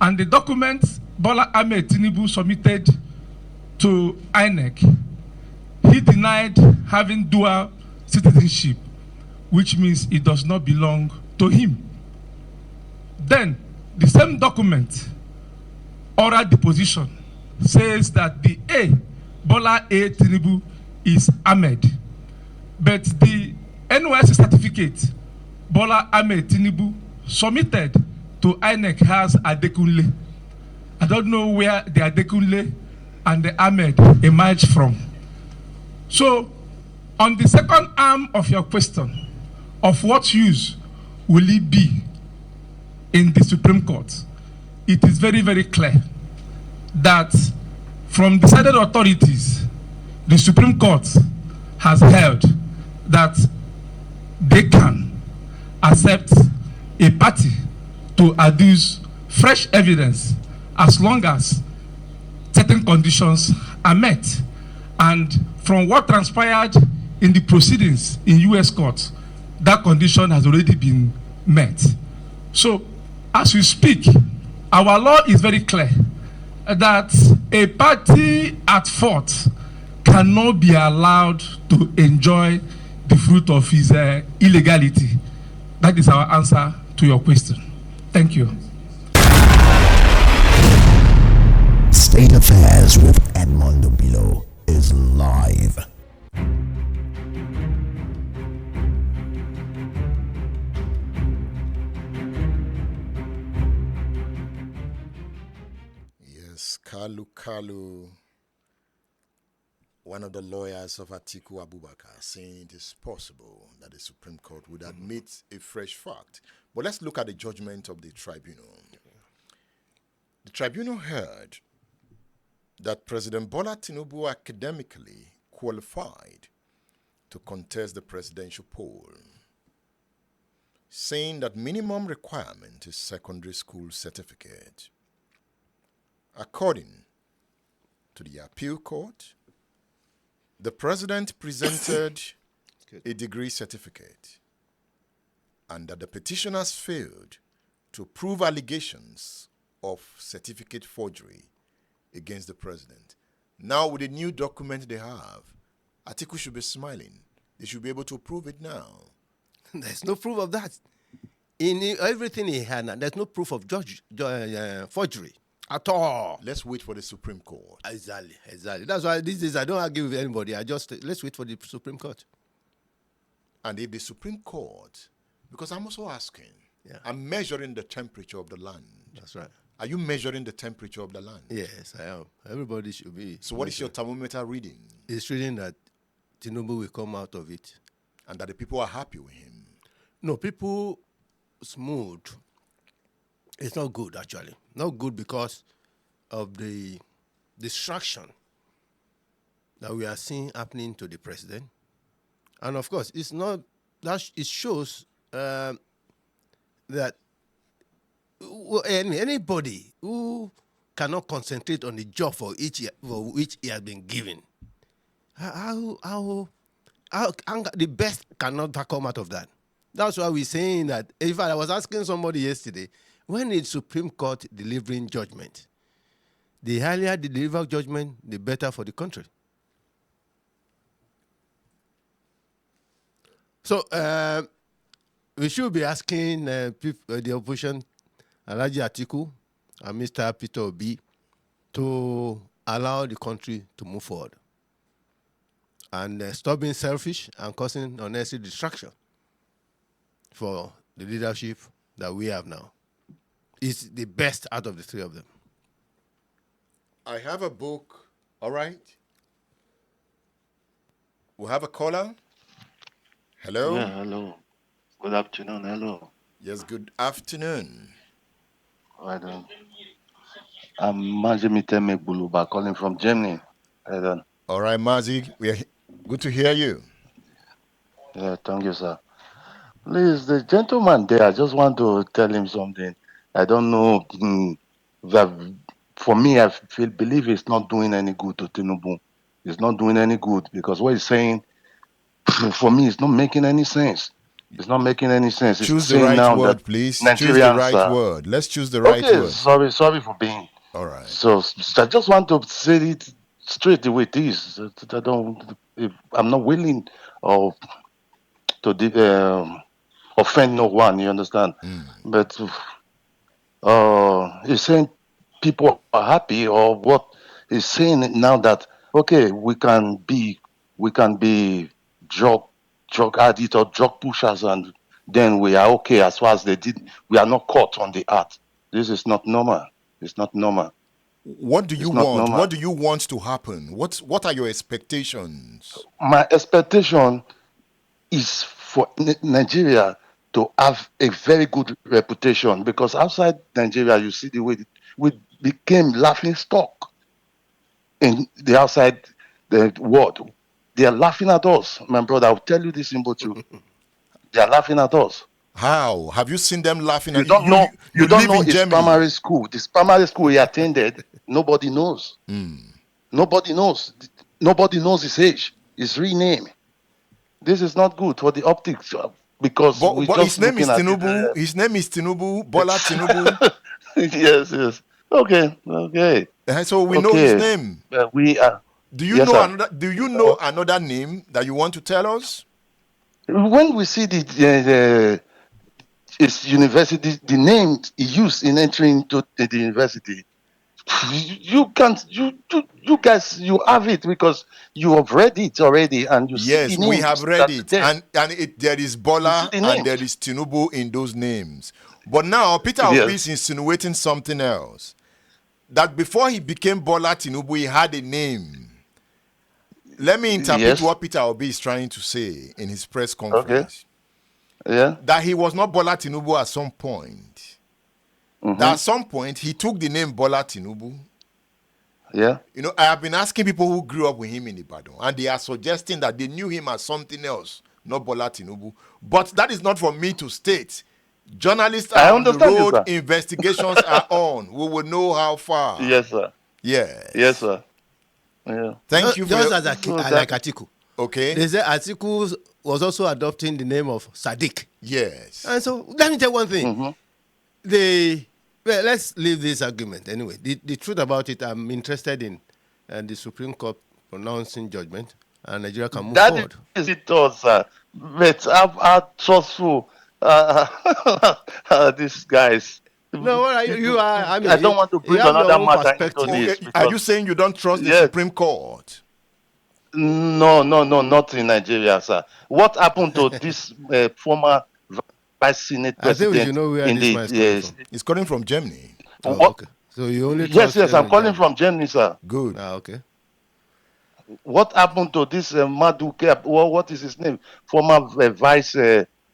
and the document Bola Ahmed Tinubu submitted to INEC, he denied having dual citizenship, which means it does not belong to him. Then the same document, oral deposition, says that the Bola A. Tinubu is Ahmed, but the NYSC certificate Bola Ahmed Tinubu submitted to INEC has Adekunle. I don't know where the Adekunle and the Ahmed emerged from. So On the second arm of your question, of what use will it be in the Supreme Court, it is very, very clear that from decided authorities, the Supreme Court has held that they can accept a party to adduce fresh evidence as long as certain conditions are met. And from what transpired in the proceedings in U.S. courts, that condition has already been met. So, as we speak, our law is very clear that a party at fault cannot be allowed to enjoy the fruit of his illegality. That is our answer to your question. Thank you. State Affairs with Edmondo Bilo is live. Yes, Kalu, one of the lawyers of Atiku Abubakar, saying it is possible that the Supreme Court would admit a fresh fact. But let's look at the judgment of the tribunal. The tribunal heard that President Bola Tinubu academically qualified to contest the presidential poll, saying that minimum requirement is secondary school certificate. According to the appeal court, the president presented a degree certificate and that the petitioners failed to prove allegations of certificate forgery against the president. Now, with the new document they have, Atiku should be smiling. They should be able to prove it now. There's no proof of that. In everything he had, there's no proof of forgery at all. Let's wait for the Supreme Court. Exactly. That's why these days I don't argue with anybody. Let's wait for the Supreme Court. And if the Supreme Court, because I'm also asking, I'm measuring the temperature of the land. That's right. Are you measuring the temperature of the land? Yes, I am. Everybody should be. So what is your thermometer reading? It's reading that Tinubu will come out of it. And that the people are happy with him. No, people smooth. It's not good, actually. Not good because of the distraction that we are seeing happening to the president. And of course, it's not that it shows that anybody who cannot concentrate on the job for which he has been given, how the best cannot come out of that. That's why we're saying that. In fact, I was asking somebody yesterday, when is Supreme Court delivering judgment? The earlier they deliver judgment, the better for the country. So we should be asking the opposition, Alhaji Atiku and Mr. Peter Obi, to allow the country to move forward and stop being selfish and causing unnecessary distraction for the leadership that we have now. It's the best out of the three of them. I have a book. All right. We have a caller. Hello. Yeah, hello. Good afternoon. Hello. Yes, good afternoon. Right on. I'm Majimiteme Buluba calling from Germany. Right on. All right, Mazi. We are good to hear you. Yeah, thank you, sir. Please, the gentleman there, I just want to tell him something. I don't know. That for me, I believe it's not doing any good to Tinubu. It's not doing any good because what he's saying, for me, it's not making any sense. It's not making any sense. Choose the right word, please. Choose the right word. Let's choose the right word. Sorry for being. All right. So I just want to say it straight the way it is. I'm not willing to offend no one. You understand? But he's saying people are happy, or what he's saying now that okay, we can be drug addicts or drug pushers, and then we are okay as far as we are not caught on the act. This is not normal. It's not normal. What do you It's not want? normal. What do you want to happen? What are your expectations? My expectation is for Nigeria to have a very good reputation, because outside Nigeria, you see the way we became laughing stock in the outside the world. They are laughing at us, my brother. I'll tell you this in both you. They are laughing at us. How? Have you seen them laughing You at don't you? know. You You don't live know in his Germany. primary school. This primary school he attended, nobody knows. Nobody knows. Nobody knows his age, his real name. This is not good for the optics, because we're But his just name is looking at it. Tinubu. His name is Tinubu, Bola Tinubu. Yes, yes. Okay. So we know his Okay. name. We are. Do you Yes, know sir. another? Do you know another name that you want to tell us? When we see his university, the name he used in entering into the university, you can't. You guys, you have it because you have read it already, and you see the Yes, we have names read that's it, there. there is You see Bola the and names. there is Tinubu in those names. But now Peter Obi Yes. is insinuating something else. That before he became Bola Tinubu, he had a name. Let me interpret Yes. what Peter Obi is trying to say in his press Okay. conference. Yeah. That he was not Bola Tinubu at some point. That at some point he took the name Bola Tinubu. Yeah. You know, I have been asking people who grew up with him in Ibadan, and they are suggesting that they knew him as something else, not Bola Tinubu. But that is not for me to state. Journalists I are on the understand you, road, sir. investigations are on. We will know how far. Yes, sir. Yes. Yes, sir. Yeah. Thank you for Just your, as So like Atiku. okay. They say Atiku was also adopting the name of Sadiq. Yes. And so let me tell you one thing. Well, let's leave this argument anyway. The truth about it, I'm interested in the Supreme Court pronouncing judgment, and Nigeria can move That forward. is it, all, sir. But I'm trustful. These guys. No, what are you are. I mean, I don't want to you bring have your another own matter into perspective. this Are you because saying you don't trust the yes, Supreme Court? no, not in Nigeria, sir. What happened to this former vice senate I think we should president know where in this man is coming from. It's coming from Germany. Oh, what? okay. So you only Yes, trust I'm calling Germany. from Germany, sir. Good. Ah, okay. What happened to this Maduke? What is his name? Former vice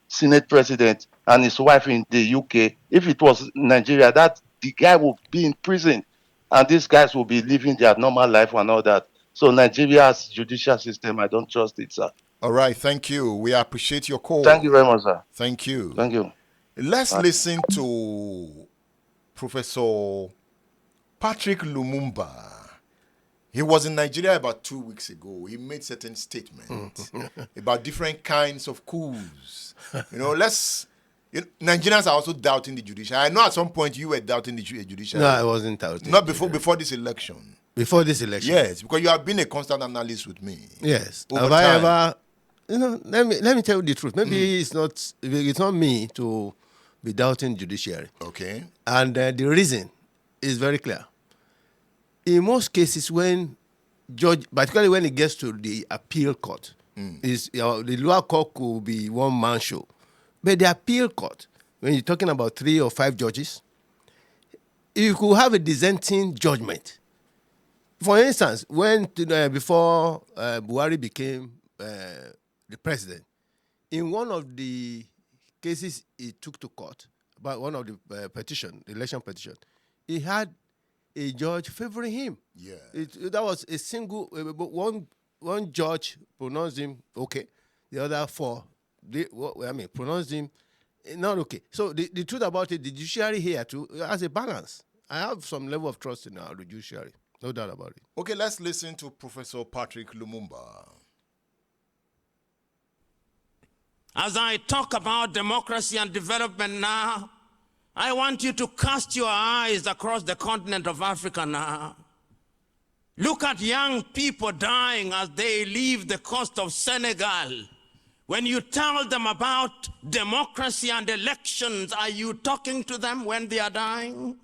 senate president and his wife in the UK. If it was Nigeria, that the guy would be in prison, and these guys will be living their normal life and all that. So Nigeria's judicial system, I don't trust it, sir. All right. Thank you. We appreciate your call. Thank you very much, sir. Thank you. Thank you. Let's listen to Professor Patrick Lumumba. He was in Nigeria about 2 weeks ago. He made certain statements about different kinds of coups. Nigerians are also doubting the judiciary. I know at some point you were doubting the judiciary. No, I wasn't doubting. Not before this election. Before this election. Yes, because you have been a constant analyst with me. Yes. Over Have time. I ever? Let me tell you the truth. Maybe it's not me to be doubting judiciary. Okay. And the reason is very clear. In most cases, when particularly when it gets to the appeal court, the lower court could be one man show, but the appeal court, when you're talking about 3 or 5 judges, you could have a dissenting judgment. For instance, when before Buhari became the president, in one of the cases he took to court, about one of the the election petition, he had a judge favoring him. Yeah. That was a single, one judge pronounced him okay, the other 4, pronounced him not okay. So the truth about it, the judiciary here too has a balance. I have some level of trust in our judiciary, no doubt about it. Okay, let's listen to Professor Patrick Lumumba. As I talk about democracy and development now, I want you to cast your eyes across the continent of Africa now. Look at young people dying as they leave the coast of Senegal. When you tell them about democracy and elections, are you talking to them when they are dying?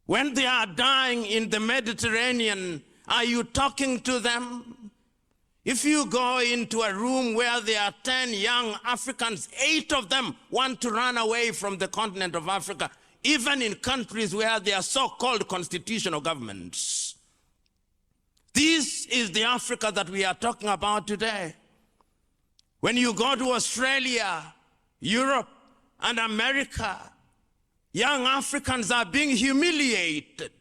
When they are dying in the Mediterranean, are you talking to them? If you go into a room where there are 10 young Africans, 8 of them want to run away from the continent of Africa. even in countries where there are so-called constitutional governments. This is the Africa that we are talking about today. When you go to Australia, Europe, and America, young Africans are being humiliated.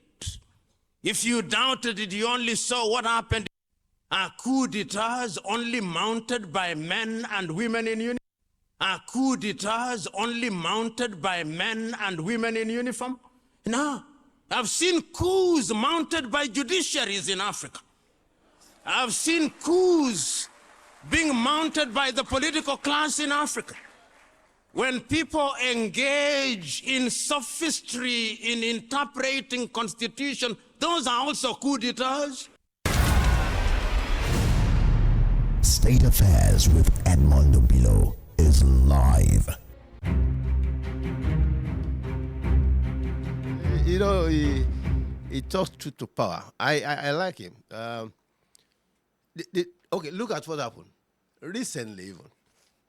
If you doubted it, you only saw what happened. Are coup d'etats only mounted by men and women in uniform? Are coup d'etats only mounted by men and women in uniform? No. I've seen coups mounted by judiciaries in Africa. I've seen coups being mounted by the political class in Africa. When people engage in sophistry in interpreting constitution, those are also coup d'etats. State Affairs with Edmondo Bilo is live. You know, he talks truth to power. I like him. Okay, look at what happened. Recently, even,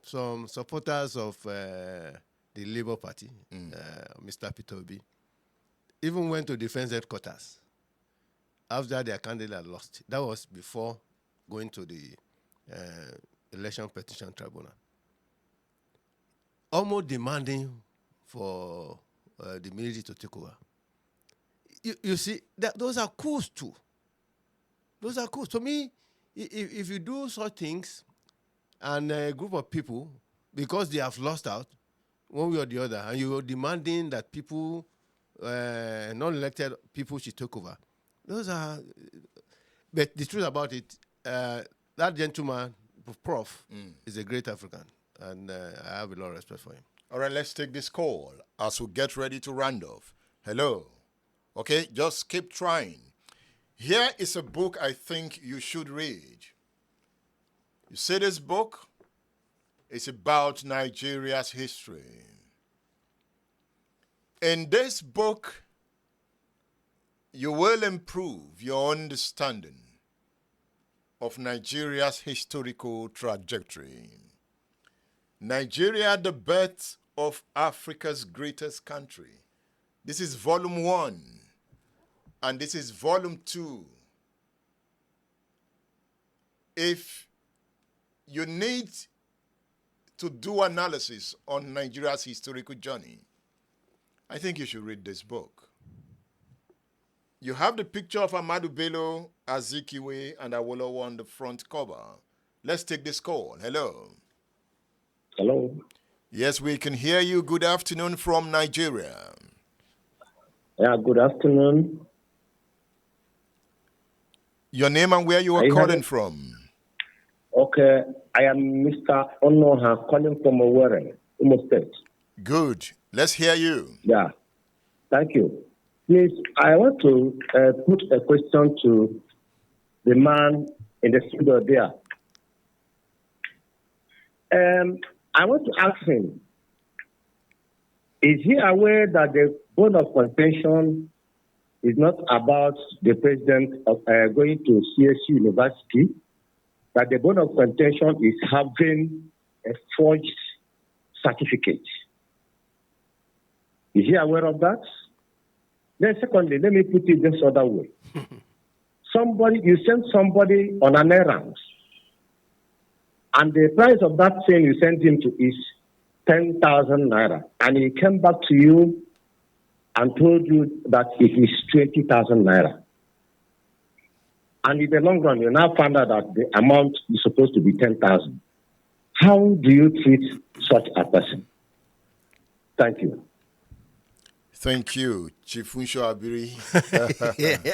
some supporters of the Labour Party, Mr. Peter Obi, even went to defense headquarters after their candidate had lost. That was before going to the Election Petition Tribunal, almost demanding for the military to take over. You see, those are coups too. Those are coups. To me, if you do such things and a group of people, because they have lost out one way or the other, and you're demanding that people, non-elected people should take over, those are... But the truth about it, that gentleman, Prof, is a great African, and I have a lot of respect for him. All right, let's take this call as we get ready to round off. Hello. Okay, just keep trying. Here is a book I think you should read. You see this book? It's about Nigeria's history. In this book, you will improve your understanding of Nigeria's historical trajectory. Nigeria, the birth of Africa's greatest country. This is volume 1, and this is volume 2. If you need to do analysis on Nigeria's historical journey, I think you should read this book. You have the picture of Ahmadu Bello, Azikiwe, and Awolowo on the front cover. Let's take this call. Hello. Hello. Yes, we can hear you. Good afternoon from Nigeria. Yeah, good afternoon. Your name and where you are calling from? Okay, I am Mr. Onoha calling from Owerri, Imo State. Good. Let's hear you. Yeah, thank you. Please, I want to put a question to the man in the studio there. I want to ask him, is he aware that the bone of contention is not about the president of going to CSU University, that the bone of contention is having a forged certificate? Is he aware of that? Then secondly, let me put it this other way. You send somebody on an errand, and the price of that thing you sent him to is 10,000 naira, and he came back to you and told you that it is 20,000 naira. And in the long run, you now find out that the amount is supposed to be 10,000. How do you treat such a person? Thank you. Thank you, Chief Funsho Abiri.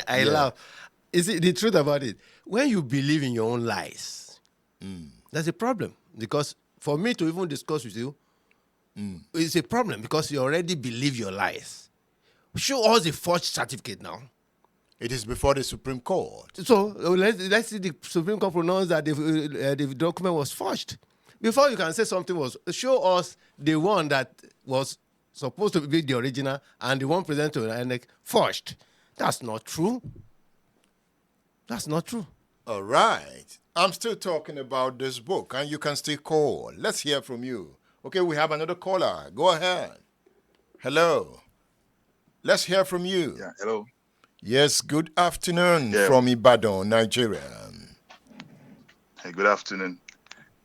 I love. You see, the truth about it, when you believe in your own lies, that's a problem. Because for me to even discuss with you, it's a problem because you already believe your lies. Show us the forged certificate now. It is before the Supreme Court. So let's see the Supreme Court pronounce that the document was forged. Before you can say something was, show us the one that was supposed to be the original and the one presented to the INEC forged. That's not true. That's not true. All right. I'm still talking about this book, and you can still call. Let's hear from you. Okay, we have another caller. Go ahead. Hello. Let's hear from you. Yeah, hello. Yes, good afternoon Yeah, from Ibadan, Nigeria. hey, good afternoon.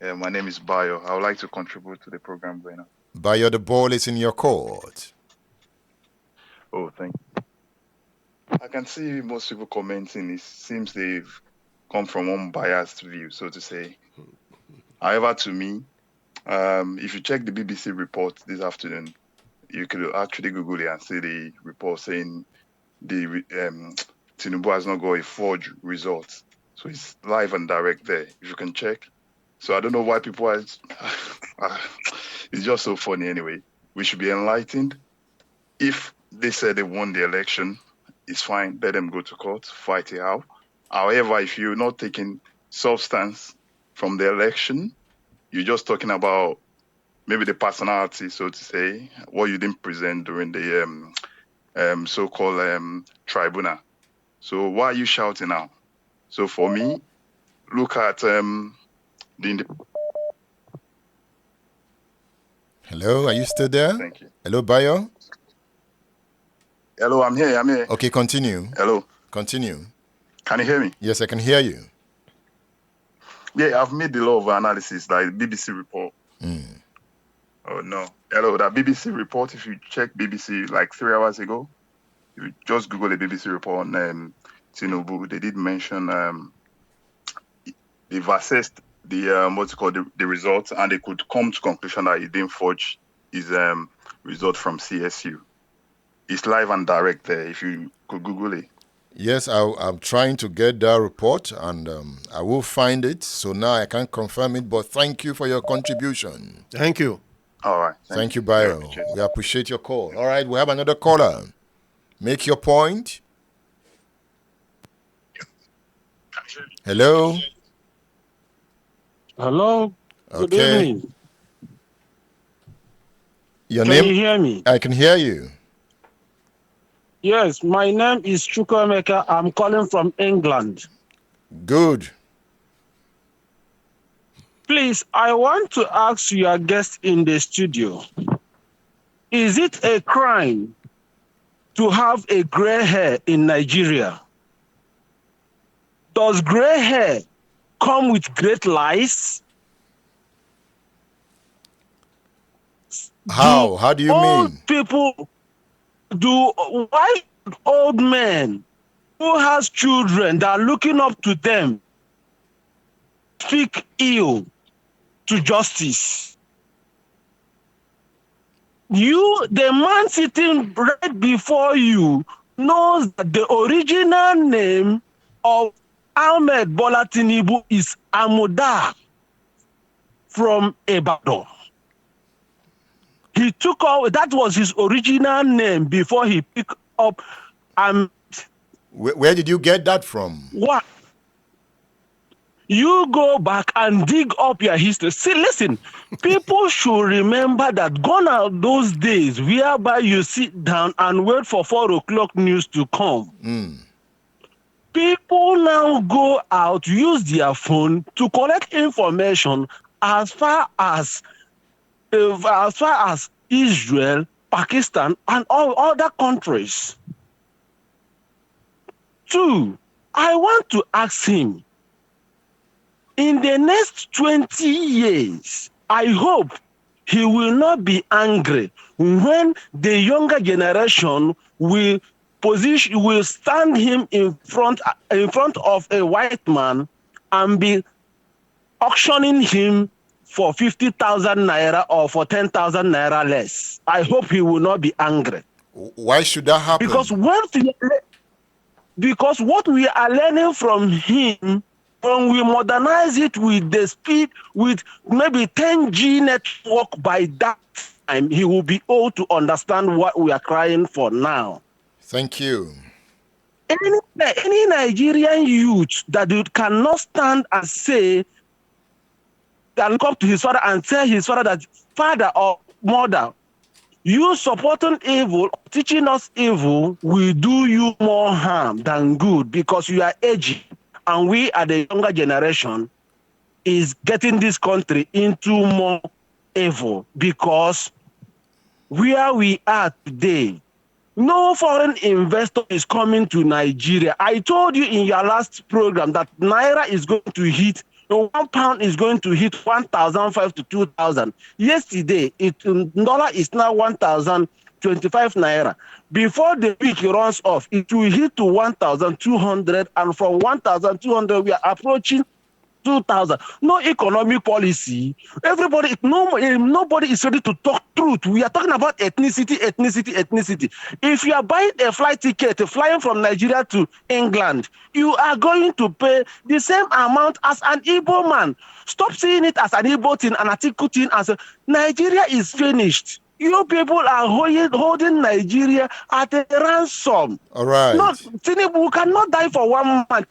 My name is Bayo. I would like to contribute to the program right now. Bayo, the ball is in your court. Oh, thank you. I can see most people commenting. It seems they've come from one biased view, so to say. However, to me, if you check the BBC report this afternoon, you could actually Google it and see the report saying the Tinubu has not got a forged result. So it's live and direct there, if you can check. So I don't know why people are. It's just so funny anyway. We should be enlightened. If they said they won the election, it's fine. Let them go to court, fight it out. However, if you're not taking substance from the election, you're just talking about maybe the personality, so to say, what you didn't present during the so-called tribunal. So why are you shouting now? So for me, look at Hello, are you still there? Thank you. Hello, Bayo? Hello, I'm here. Okay, continue. Hello. Continue. Can you hear me? Yes, I can hear you. Yeah, I've made a lot of analysis, like BBC report. Oh, no. Hello, that BBC report, if you check BBC like 3 hours ago, you just Google the BBC report on Tinubu, they did mention they've assessed the what's it called the results, and they could come to conclusion that he didn't forge his result from CSU. It's live and direct there. If you could Google it. Yes, I'm trying to get that report, and I will find it. So now I can't confirm it, but thank you for your contribution. Thank you. All right. Thank you, Bayo. We appreciate your call. All right, we have another caller. Make your point. Hello. Hello. Good evening. Your Can name? you hear me? I can hear you. Yes, my name is Chukwemeka. I'm calling from England. Good. Please, I want to ask your guest in the studio, is it a crime to have a gray hair in Nigeria? Does gray hair come with great lies? How do you mean? People why old men who has children that are looking up to them speak ill to justice? The man sitting right before you knows that the original name of Ahmed Bola Tinubu is Amuda from Ibadan. He took off, that was his original name before he picked up. Where did you get that from? What? You go back and dig up your history. See, listen, people should remember that gone are those days whereby you sit down and wait for 4 o'clock news to come. People now go out, use their phone to collect information as far as Israel, Pakistan, and all other countries. 2, I want to ask him, in the next 20 years, I hope he will not be angry when the younger generation will stand him in front of a white man and be auctioning him for 50,000 naira or for 10,000 naira less. I hope he will not be angry. Why should that happen? Because what we are learning from him, when we modernize it with the speed, with maybe 10G network, by that time, he will be able to understand what we are crying for now. Thank you. Any Nigerian youth that cannot stand and say, and come to his father and tell his father that, father or mother, you supporting evil, teaching us evil, will do you more harm than good, because you are aging, and we are the younger generation is getting this country into more evil, because where we are today, No foreign investor is coming to Nigeria. I told you in your last program that Naira is going to hit, £1 is going to hit 1,005 to 2,000. Yesterday, dollar is now 1,025 Naira. Before the week runs off, it will hit to 1,200, and from 1,200, we are approaching 2,000. No economic policy. Nobody is ready to talk truth. We are talking about ethnicity. If you are buying a flight ticket flying from Nigeria to England, you are going to pay the same amount as an Igbo man. Stop seeing it as an Igbo thing, an Atiku thing. Nigeria is finished. You people are holding Nigeria at a ransom. All right. No, Tinubu cannot die for one man.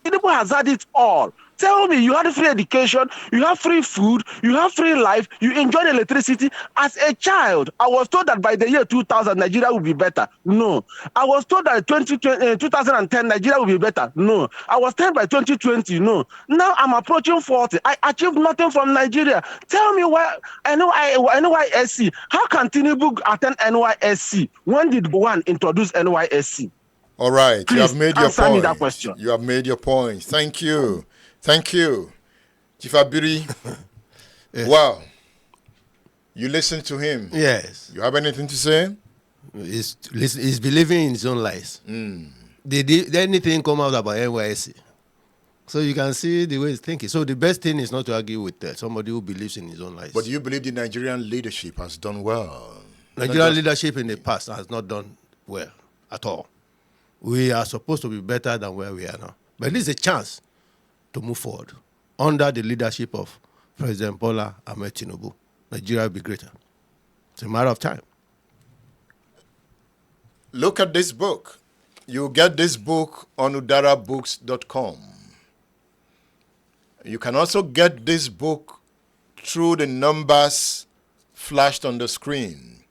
Tinubu has had it all. Tell me, you had free education, you have free food, you have free life, you enjoy electricity. As a child, I was told that by the year 2000, Nigeria will be better. No. I was told that 2010, Nigeria will be better. No. I was told by 2020. No. Now I'm approaching 40. I achieved nothing from Nigeria. Tell me why NYSC. How can Tinubu attend NYSC? When did one introduce NYSC? All right. Please you have made your answer point. me that question. You have made your point. Thank you. Thank you. Chief Abiri. Yes. Wow. You listen to him. Yes. You have anything to say? He's believing in his own lies. Did anything come out about NYSC? So you can see the way he's thinking. So the best thing is not to argue with somebody who believes in his own lies. But do you believe the Nigerian leadership has done well? Nigerian leadership in the past has not done well at all. We are supposed to be better than where we are now. But this is a chance to move forward. Under the leadership of President Bola Ahmed Tinubu, Nigeria will be greater. It's a matter of time. Look at this book. You get this book on udarabooks.com. You can also get this book through the numbers flashed on the screen.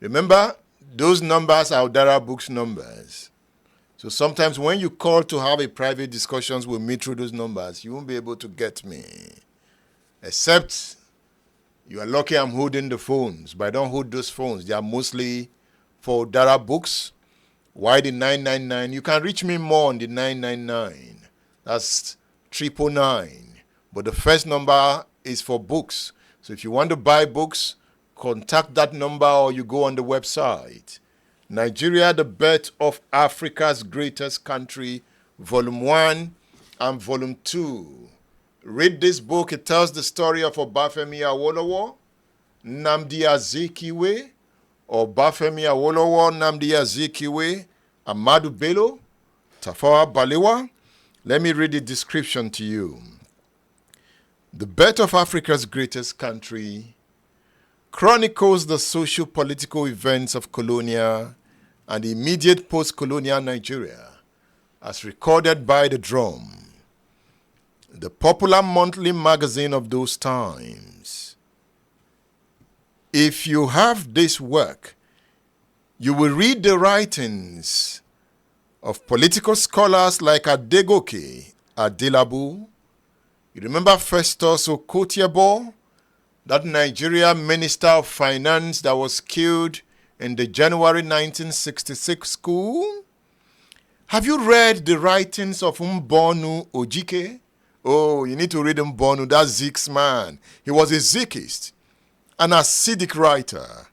Remember, those numbers are Udara Books numbers. So sometimes when you call to have a private discussions with me through those numbers, you won't be able to get me. Except you are lucky I'm holding the phones, but I don't hold those phones. They are mostly for Udara Books. Why the 999? You can reach me more on the 999. That's 999. But the first number is for books. So if you want to buy books, contact that number or you go on the website. Nigeria, the Birth of Africa's Greatest Country, Volume 1 and Volume 2. Read this book. It tells the story of Obafemi Awolowo, Nnamdi Azikiwe, Obafemi Awolowo, Nnamdi Azikiwe, Ahmadu Bello, Tafawa Balewa. Let me read the description to you. The Birth of Africa's Greatest Country chronicles the socio-political events of colonial and immediate post-colonial Nigeria as recorded by The Drum, the popular monthly magazine of those times. If you have this work, you will read the writings of political scholars like Adegoke Adelabu. You remember Festus Okotiebo, that Nigeria Minister of Finance that was killed in the January 1966 coup? Have you read the writings of Mbonu Ojike? Oh, you need to read Mbonu, that Zik's man. He was a Zikist, an Hasidic writer.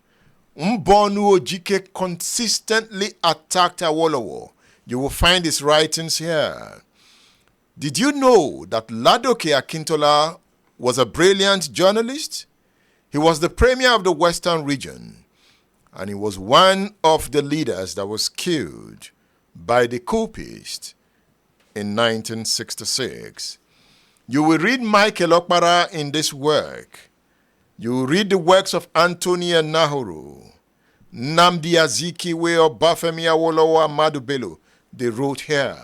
Mbonu Ojike consistently attacked Awolowo. You will find his writings here. Did you know that Ladoke Akintola was a brilliant journalist? He was the premier of the Western region, and he was one of the leaders that was killed by the coupists in 1966. You will read Michael Okpara in this work. You will read the works of Antonia Nahuru, Nnamdi Azikiwe, Obafemi Awolowo, Ahmadu Bello. They wrote here.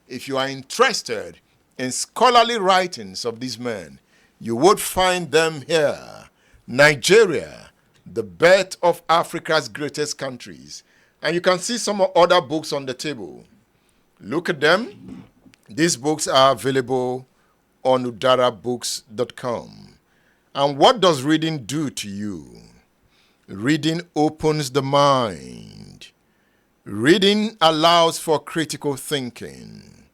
If you are interested in scholarly writings of these men, you would find them here. Nigeria, the Birth of Africa's Greatest Countries. And you can see some other books on the table. Look at them. These books are available on udarabooks.com. And what does reading do to you? Reading opens the mind. Reading allows for critical thinking.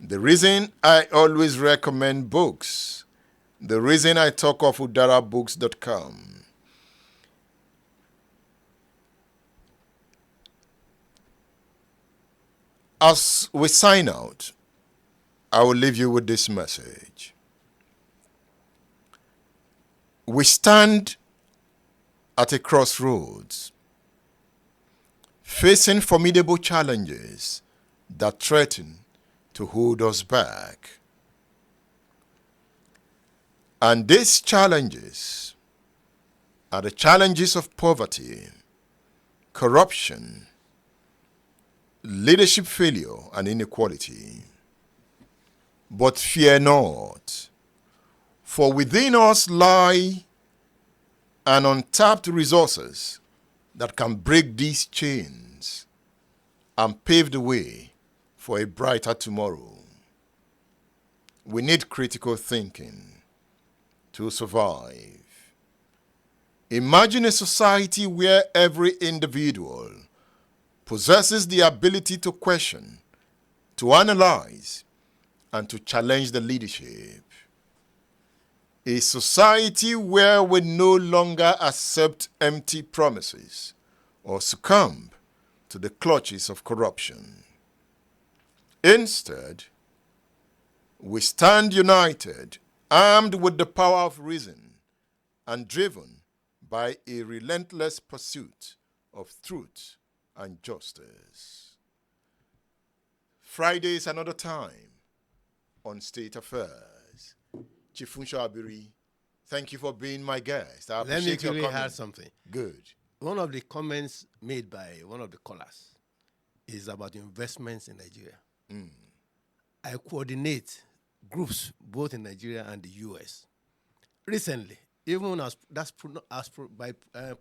The reason I always recommend books, the reason I talk of udarabooks.com. As we sign out, I will leave you with this message. We stand at a crossroads, facing formidable challenges that threaten to hold us back. And these challenges are the challenges of poverty, corruption, leadership failure, and inequality. But fear not, for within us lie an untapped resources that can break these chains and pave the way for a brighter tomorrow. We need critical thinking to survive. Imagine a society where every individual possesses the ability to question, to analyze, and to challenge the leadership. A society where we no longer accept empty promises or succumb to the clutches of corruption. Instead, we stand united, armed with the power of reason, and driven by a relentless pursuit of truth and justice. Friday is another time on State Affairs. Chief Funsho Abiri, thank you for being my guest. I appreciate your comment. Add something. Good. One of the comments made by one of the callers is about investments in Nigeria. I coordinate groups both in Nigeria and the US. Recently, even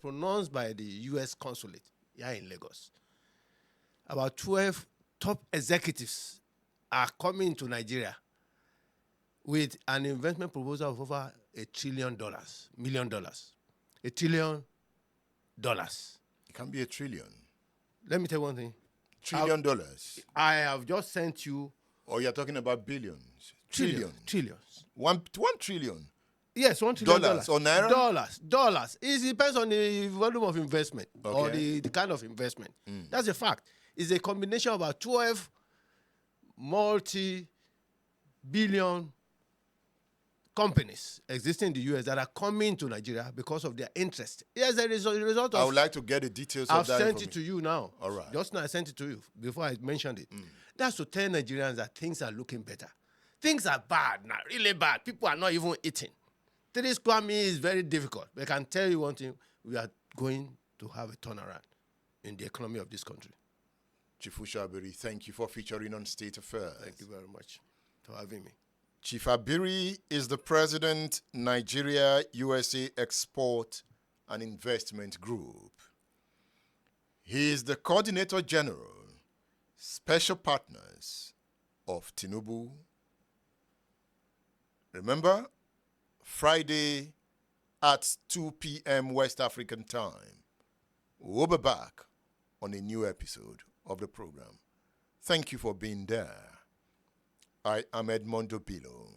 pronounced by the US consulate here in Lagos, about 12 top executives are coming to Nigeria with an investment proposal of over $1 trillion, $1 trillion. It can be $1 trillion. Let me tell you one thing. $1 trillion. I have just sent you. Or you're talking about billions. Trillions. $1 trillion. Yes, $1 trillion. Dollars or naira? Dollars. It depends on the volume of investment or the kind of investment. That's a fact. It's a combination of about 12 multi-billion companies existing in the US that are coming to Nigeria because of their interest. Yes, there is a result of. I would like to get the details of that. I've sent it to you now. All right. Just now I sent it to you before I mentioned it. That's to tell Nigerians that things are looking better. Things are bad now, really bad. People are not even eating. 3 square meals is very difficult. But I can tell you one thing, we are going to have a turnaround in the economy of this country. Chief Abiri, thank you for featuring on State Affairs. Thank you very much for having me. Chief Abiri is the President, Nigeria USA Export and Investment Group. He is the Coordinator General, Special Partners of Tinubu. Remember, Friday at 2 p.m. West African time. We'll be back on a new episode of the program. Thank you for being there. I am Edmondo Bilo.